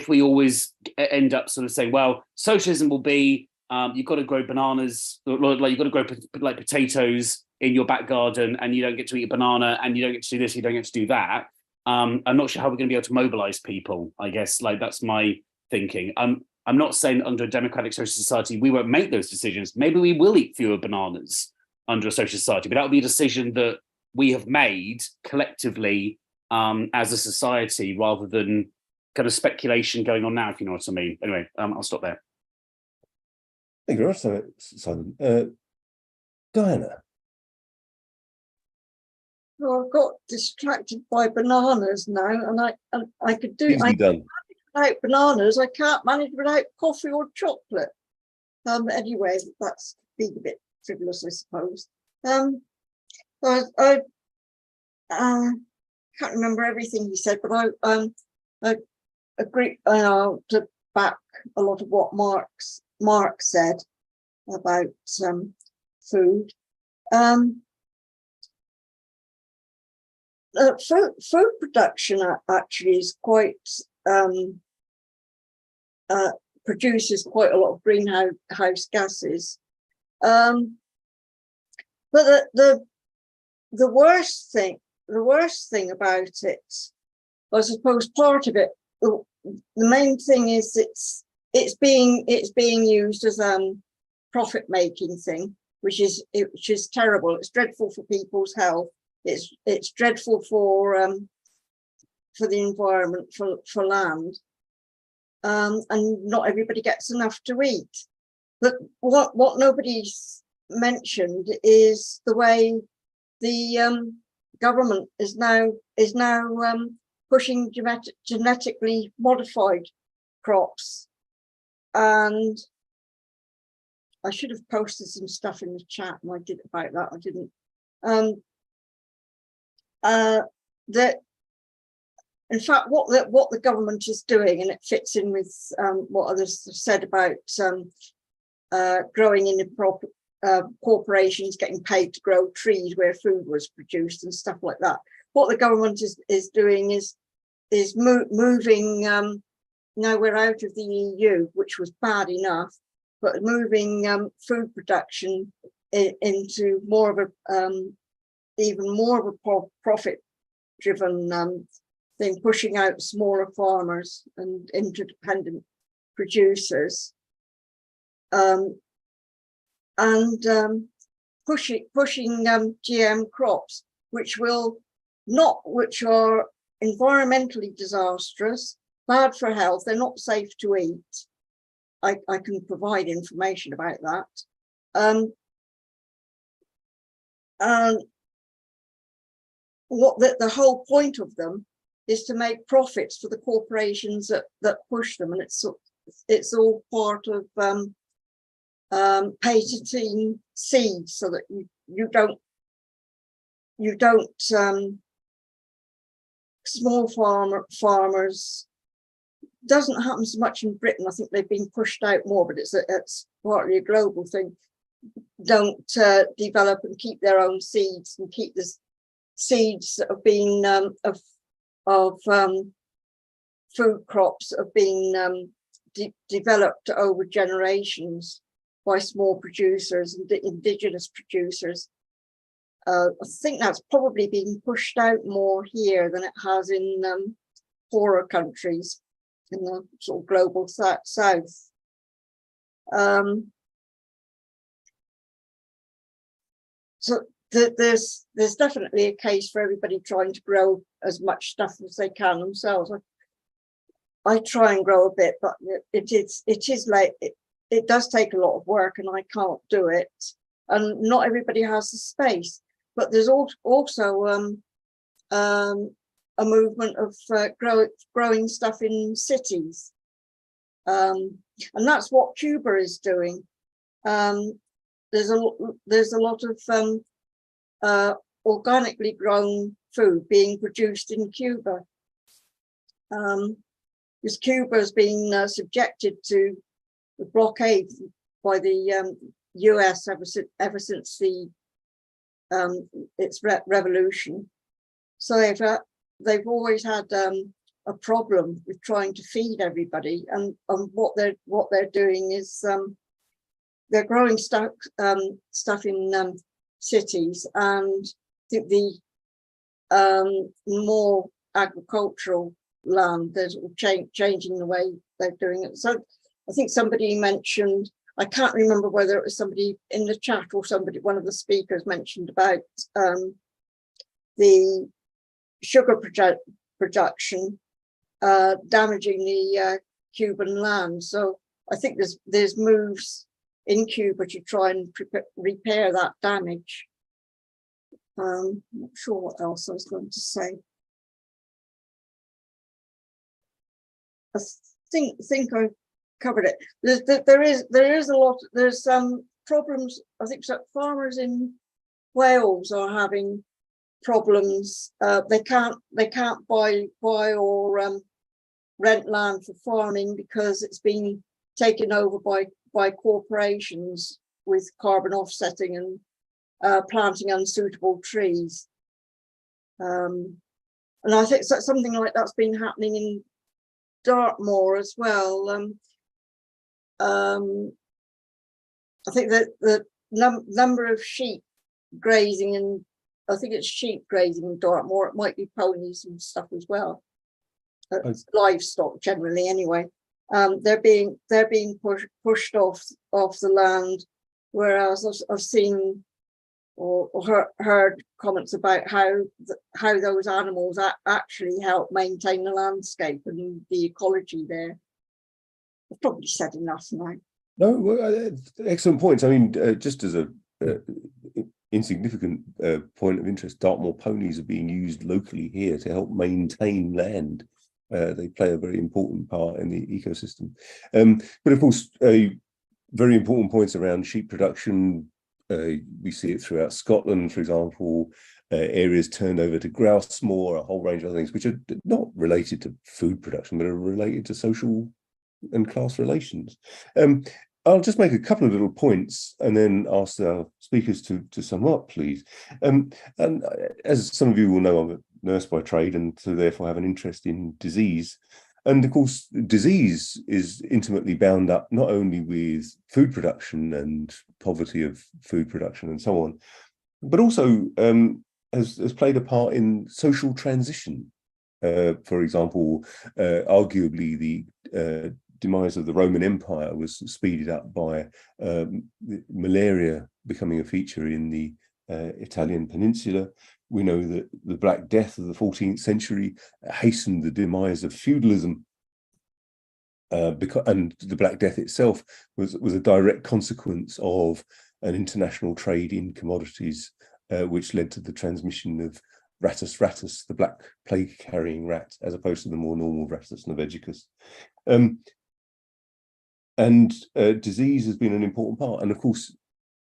we always end up sort of saying, well, socialism will be, you've got to grow bananas, like you've got to grow like potatoes in your back garden, and you don't get to eat a banana, and you don't get to do this, you don't get to do that. I'm not sure how we're going to be able to mobilize people, I guess. Like, that's my thinking. I'm not saying under a democratic social society we won't make those decisions. Maybe we will eat fewer bananas under a social society, but that will be a decision that we have made collectively as a society, rather than kind of speculation going on now, if you know what I mean. Anyway, I'll stop there. Thank you very much, Simon. Diana. Well, I've got distracted by bananas now, and I could do. Easily done. Without bananas, I can't manage without coffee or chocolate. Anyway, that's being a bit frivolous, I suppose. I can't remember everything he said, but I agree to back a lot of what Marx said about food. Food production actually is quite produces quite a lot of greenhouse gases, but the worst thing about it, I suppose part of it, the main thing is it's being used as profit making thing, which is terrible. It's dreadful for people's health. It's dreadful for the environment, for land, and not everybody gets enough to eat. But what nobody's mentioned is the way the government is now pushing genetically modified crops, and I should have posted some stuff in the chat, and I did about that. I didn't. That, in fact, what the government is doing, and it fits in with what others have said about growing in corporations getting paid to grow trees where food was produced and stuff like that. What the government is doing is moving. Now we're out of the EU, which was bad enough, but moving food production into more of a even more of a profit-driven thing, pushing out smaller farmers and interdependent producers, and pushing GM crops, which are environmentally disastrous, bad for health. They're not safe to eat. I can provide information about that. What the whole point of them is to make profits for the corporations that push them, and it's all part of patenting seeds so that you don't small farmers. Doesn't happen so much in Britain. I think they've been pushed out more, but it's partly a global thing. Don't develop and keep their own seeds and keep the seeds that have been of food crops that have been developed over generations by small producers and indigenous producers. I think that's probably being pushed out more here than it has in poorer countries in the sort of global south. So there's definitely a case for everybody trying to grow as much stuff as they can themselves. I try and grow a bit, but it does take a lot of work, and I can't do it. And not everybody has the space. But there's also a movement of growing stuff in cities, and that's what Cuba is doing. There's a lot of organically grown food being produced in Cuba, because Cuba has been subjected to the blockade by the US ever since its revolution. So they've always had a problem with trying to feed everybody, and what they're doing is they're growing stuff in cities, and I think the more agricultural land, they're sort of changing the way they're doing it. So I think somebody mentioned, I can't remember whether it was somebody in the chat or one of the speakers mentioned about the sugar production damaging the Cuban land. So I think there's moves in Cuba to try and repair that damage. I'm not sure what else I was going to say. I think I covered it. There is a lot. There's some problems. I think farmers in Wales are having problems. They can't buy or rent land for farming because it's been taken over by corporations with carbon offsetting and planting unsuitable trees. And I think something like that's been happening in Dartmoor as well. I think that the number of sheep grazing in, I think it's sheep grazing in Dartmoor, it might be ponies and stuff as well. Livestock generally anyway. They're being pushed off the land, whereas I've seen or heard comments about how those animals actually help maintain the landscape and the ecology there. I've probably said enough now. No, well, excellent points. I mean, just as a insignificant point of interest, Dartmoor ponies are being used locally here to help maintain land. They play a very important part in the ecosystem. But of course, very important points around sheep production. We see it throughout Scotland, for example, areas turned over to grouse moor, a whole range of other things which are not related to food production, but are related to social and class relations. I'll just make a couple of little points and then ask our speakers to sum up, please. And as some of you will know, I'm a nurse by trade, and so therefore have an interest in disease. And of course, disease is intimately bound up not only with food production and poverty of food production and so on, but also has played a part in social transition. For example, arguably the demise of the Roman Empire was speeded up by malaria becoming a feature in the Italian peninsula. We know that the Black Death of the 14th century hastened the demise of feudalism, and the Black Death itself was a direct consequence of an international trade in commodities, which led to the transmission of Rattus rattus, the black plague-carrying rat, as opposed to the more normal Rattus novegicus. and disease has been an important part. And of course,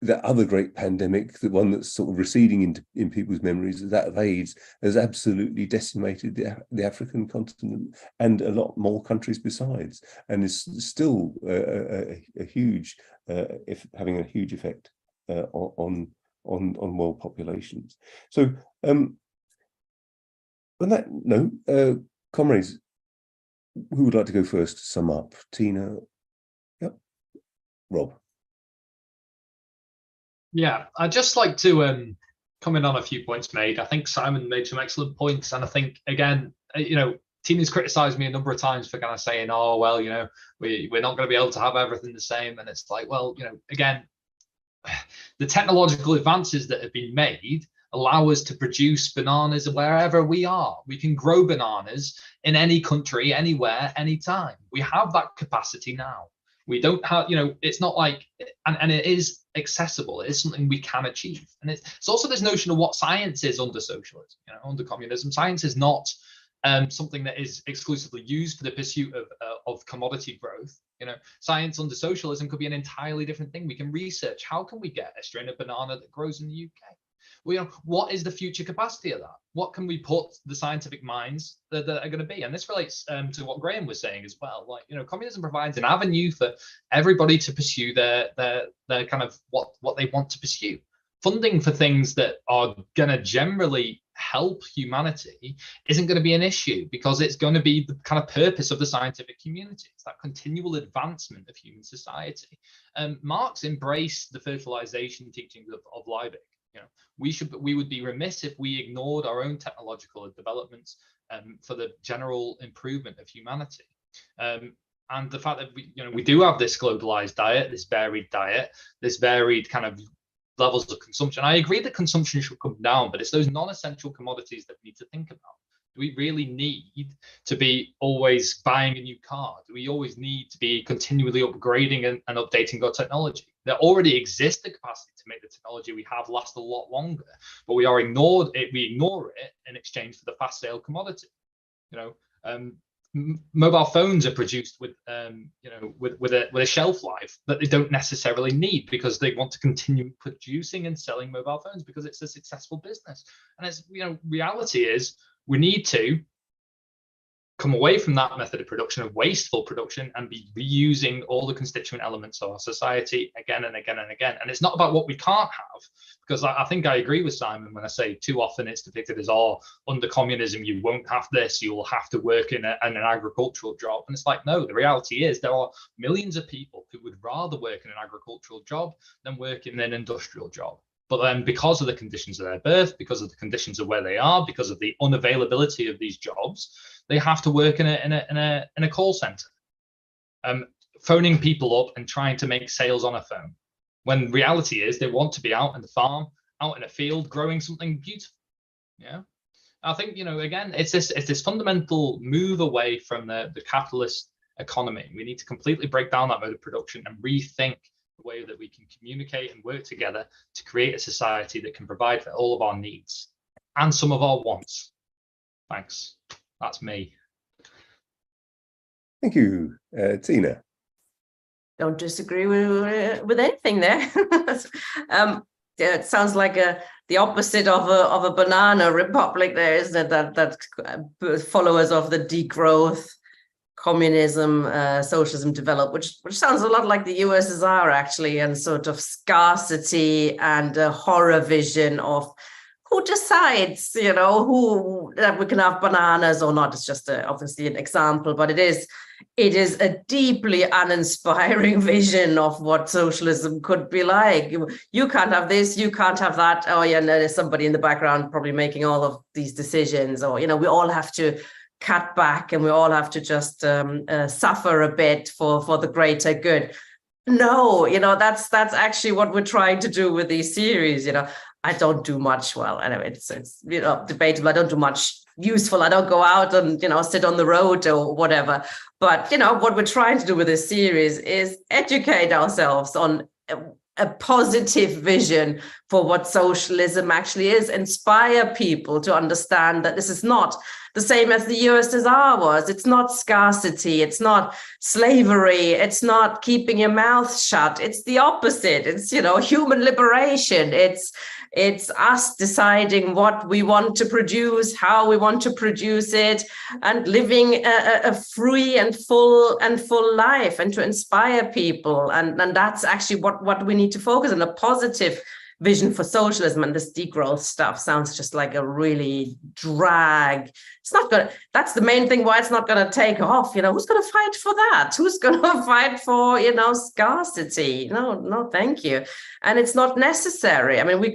that other great pandemic, the one that's sort of receding in people's memories, that of AIDS, has absolutely decimated the African continent and a lot more countries besides, and is still a huge, having a huge effect on world populations. So, on that note, comrades, who would like to go first to sum up? Tina? Yep. Rob? Yeah, I'd just like to comment on a few points made. I think Simon made some excellent points, and I think, again, Tina's criticised me a number of times for kind of saying, oh, well, we're not going to be able to have everything the same. And it's like, well, again, the technological advances that have been made allow us to produce bananas wherever we are. We can grow bananas in any country, anywhere, anytime. We have that capacity now. We don't have, it's not like, and it is accessible. It is something we can achieve. And it's also this notion of what science is under socialism, under communism. Science is not something that is exclusively used for the pursuit of commodity growth. Science under socialism could be an entirely different thing. We can research, how can we get a strain of banana that grows in the UK? What is the future capacity of that? What can we put the scientific minds that are going to be? And this relates to what Graham was saying as well. Communism provides an avenue for everybody to pursue their kind of what they want to pursue. Funding for things that are going to generally help humanity isn't going to be an issue, because it's going to be the kind of purpose of the scientific community. It's that continual advancement of human society. Marx embraced the fertilization teachings of Liebig. We would be remiss if we ignored our own technological developments for the general improvement of humanity. And the fact that we do have this globalized diet, this varied kind of levels of consumption. I agree that consumption should come down, but it's those non-essential commodities that we need to think about. Do we really need to be always buying a new car? Do we always need to be continually upgrading and updating our technology? There already exists the capacity to make the technology we have last a lot longer, but we ignore it in exchange for the fast sale commodity. Mobile phones are produced with a shelf life that they don't necessarily need, because they want to continue producing and selling mobile phones because it's a successful business. And it's reality is, we need to come away from that method of production, of wasteful production, and be reusing all the constituent elements of our society again and again and again. And it's not about what we can't have, because I think I agree with Simon when I say too often it's depicted as, under communism, you won't have this, you'll have to work in an agricultural job. And it's like, no, the reality is there are millions of people who would rather work in an agricultural job than work in an industrial job. But then, because of the conditions of their birth, because of the conditions of where they are, because of the unavailability of these jobs, they have to work in a call center, phoning people up and trying to make sales on a phone. When reality is, they want to be out in the farm, out in a field, growing something beautiful. Yeah, I think again, it's this fundamental move away from the capitalist economy. We need to completely break down that mode of production and rethink the way that we can communicate and work together to create a society that can provide for all of our needs and some of our wants. Thanks. That's me. Thank you, Tina. Don't disagree with anything there. It sounds like the opposite of a banana republic there, isn't it? That followers of the degrowth, communism, socialism develop, which sounds a lot like the USSR actually, and sort of scarcity and a horror vision of who decides, who that we can have bananas or not. It's just obviously an example, but it is a deeply uninspiring vision of what socialism could be like. You can't have this, you can't have that. Oh yeah, no, there's somebody in the background probably making all of these decisions, or we all have to cut back and we all have to just suffer a bit for the greater good. No, that's actually what we're trying to do with these series. I don't do much. Well, anyway, it's debatable. I don't do much useful. I don't go out and sit on the road or whatever. But what we're trying to do with this series is educate ourselves on a positive vision for what socialism actually is, inspire people to understand that this is not the same as the USSR was. It's not scarcity, it's not slavery, it's not keeping your mouth shut. It's the opposite. It's, you know, human liberation. It's us deciding what we want to produce, how we want to produce it, and living a free and full life, and to inspire people. And that's actually what we need to focus on, a positive vision for socialism. And this degrowth stuff sounds just like a really drag. It's not gonna, that's the main thing why it's not gonna take off. You know, who's gonna fight for that? Who's gonna fight for, you know, scarcity? No, thank you. And it's not necessary. I mean, we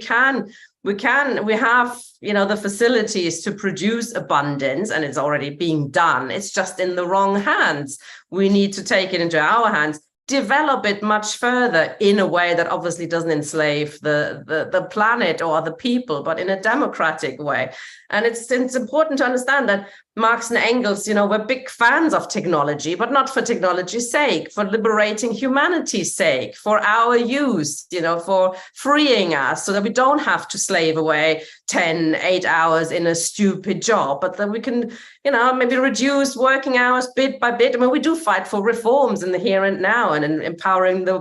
have, you know, the facilities to produce abundance, and it's already being done. It's just in the wrong hands. We need to take it into our hands, develop it much further in a way that obviously doesn't enslave the planet or the people, but in a democratic way. And it's important to understand that Marx and Engels, you know, were big fans of technology, but not for technology's sake, for liberating humanity's sake, for our use, you know, for freeing us so that we don't have to slave away 8 hours in a stupid job, but that we can, you know, maybe reduce working hours bit by bit. I mean, we do fight for reforms in the here and now, and in empowering the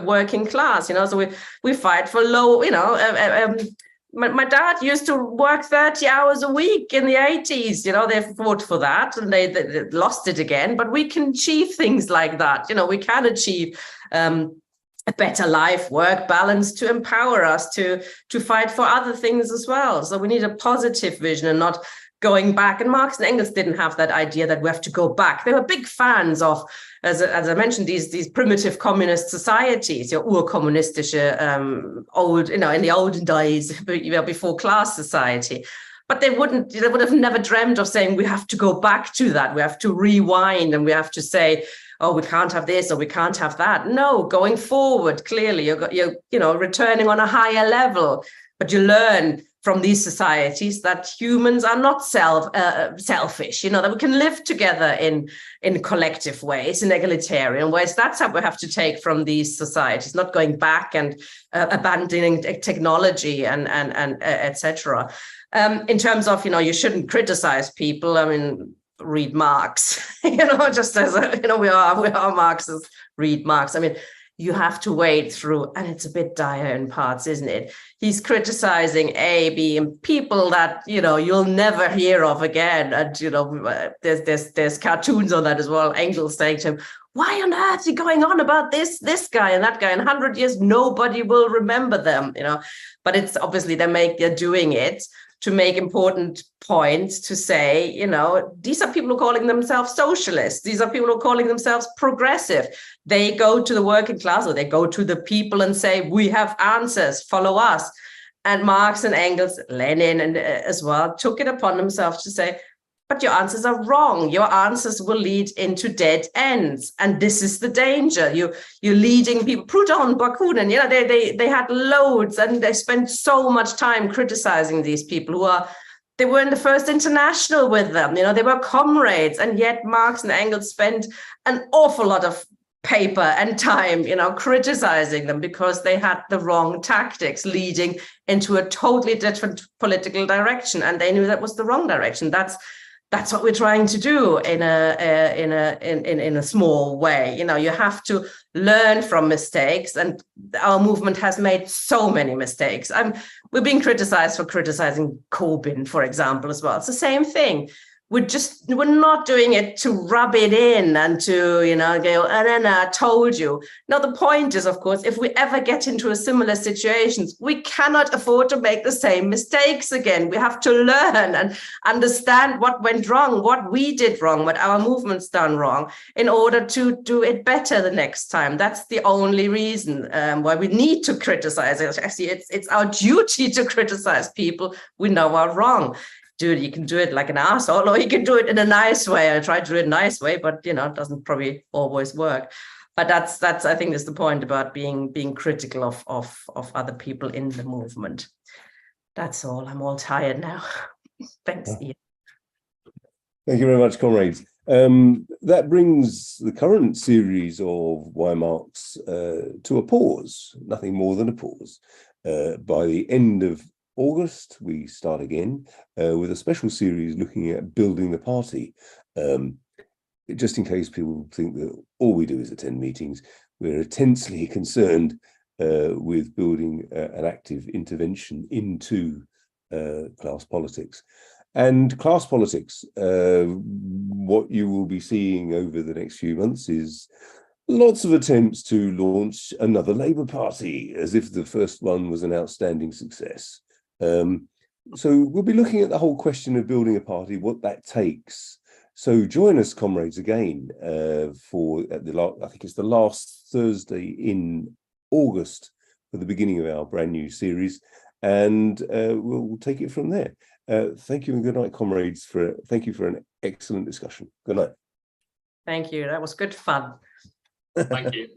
working class, you know, so we fight for low, you know, my dad used to work 30 hours a week in the 80s, you know, they fought for that, and they lost it again. But we can achieve things like that. You know, we can achieve a better life, work balance, to empower us to fight for other things as well. So we need a positive vision and not going back. And Marx and Engels didn't have that idea that we have to go back. They were big fans of, as I mentioned, these primitive communist societies, your urkommunistische, old, you know, in the olden days, you know, before class society. But they would have never dreamt of saying we have to go back to that. We have to rewind, and we have to say, oh, we can't have this or we can't have that. No, going forward, clearly, you're you know, returning on a higher level. But you learn from these societies that humans are not selfish, you know, that we can live together in collective ways, in egalitarian ways. That's how we have to take from these societies, not going back and abandoning technology and etc. In terms of, you know, you shouldn't criticize people. I mean, read Marx, you know, just as a, you know, we are Marxists, read Marx. I mean, you have to wade through, and it's a bit dire in parts, isn't it? He's criticizing A, B, and people that, you know, you'll never hear of again. And, you know, there's cartoons on that as well. Engels saying to him, why on earth are you going on about this guy and that guy? In 100 years, nobody will remember them, you know. But it's obviously they're doing it to make important points, to say, you know, these are people who are calling themselves socialists. These are people who are calling themselves progressive. They go to the working class, or they go to the people and say, we have answers, follow us. And Marx and Engels, Lenin and as well, took it upon themselves to say, but your answers are wrong. Your answers will lead into dead ends. And this is the danger. You're leading people. Proudhon, Bakunin, you know, they had loads, and they spent so much time criticizing these people they were in the First International with them. You know, they were comrades. And yet Marx and Engels spent an awful lot of paper and time, you know, criticizing them because they had the wrong tactics leading into a totally different political direction. And they knew that was the wrong direction. That's what we're trying to do in a small way. You know, you have to learn from mistakes, and our movement has made so many mistakes. We're being criticized for criticizing Corbyn, for example, as well. It's the same thing. We're not doing it to rub it in and to, you know, go, and I told you. No, the point is, of course, if we ever get into a similar situations, we cannot afford to make the same mistakes again. We have to learn and understand what went wrong, what we did wrong, what our movement's done wrong, in order to do it better the next time. That's the only reason why we need to criticize it. Actually, it's our duty to criticize people we know are wrong. Dude, you can do it like an asshole, or you can do it in a nice way. I try to do it a nice way, but, you know, it doesn't probably always work. But that's I think is the point about being critical of other people in the movement. That's all. I'm all tired now. Thanks, Ian. Thank you very much, comrades. That brings the current series of Why Marx to a pause, nothing more than a pause. By the end of August, we start again with a special series looking at building the party. Just in case people think that all we do is attend meetings, we're intensely concerned with building an active intervention into class politics. And class politics, what you will be seeing over the next few months is lots of attempts to launch another Labour Party, as if the first one was an outstanding success. So we'll be looking at the whole question of building a party, what that takes. So join us, comrades, again for I think it's the last Thursday in August for the beginning of our brand new series, and we'll take it from there. Thank you and good night, comrades. Thank you for an excellent discussion. Good night. Thank you. That was good fun. Thank you.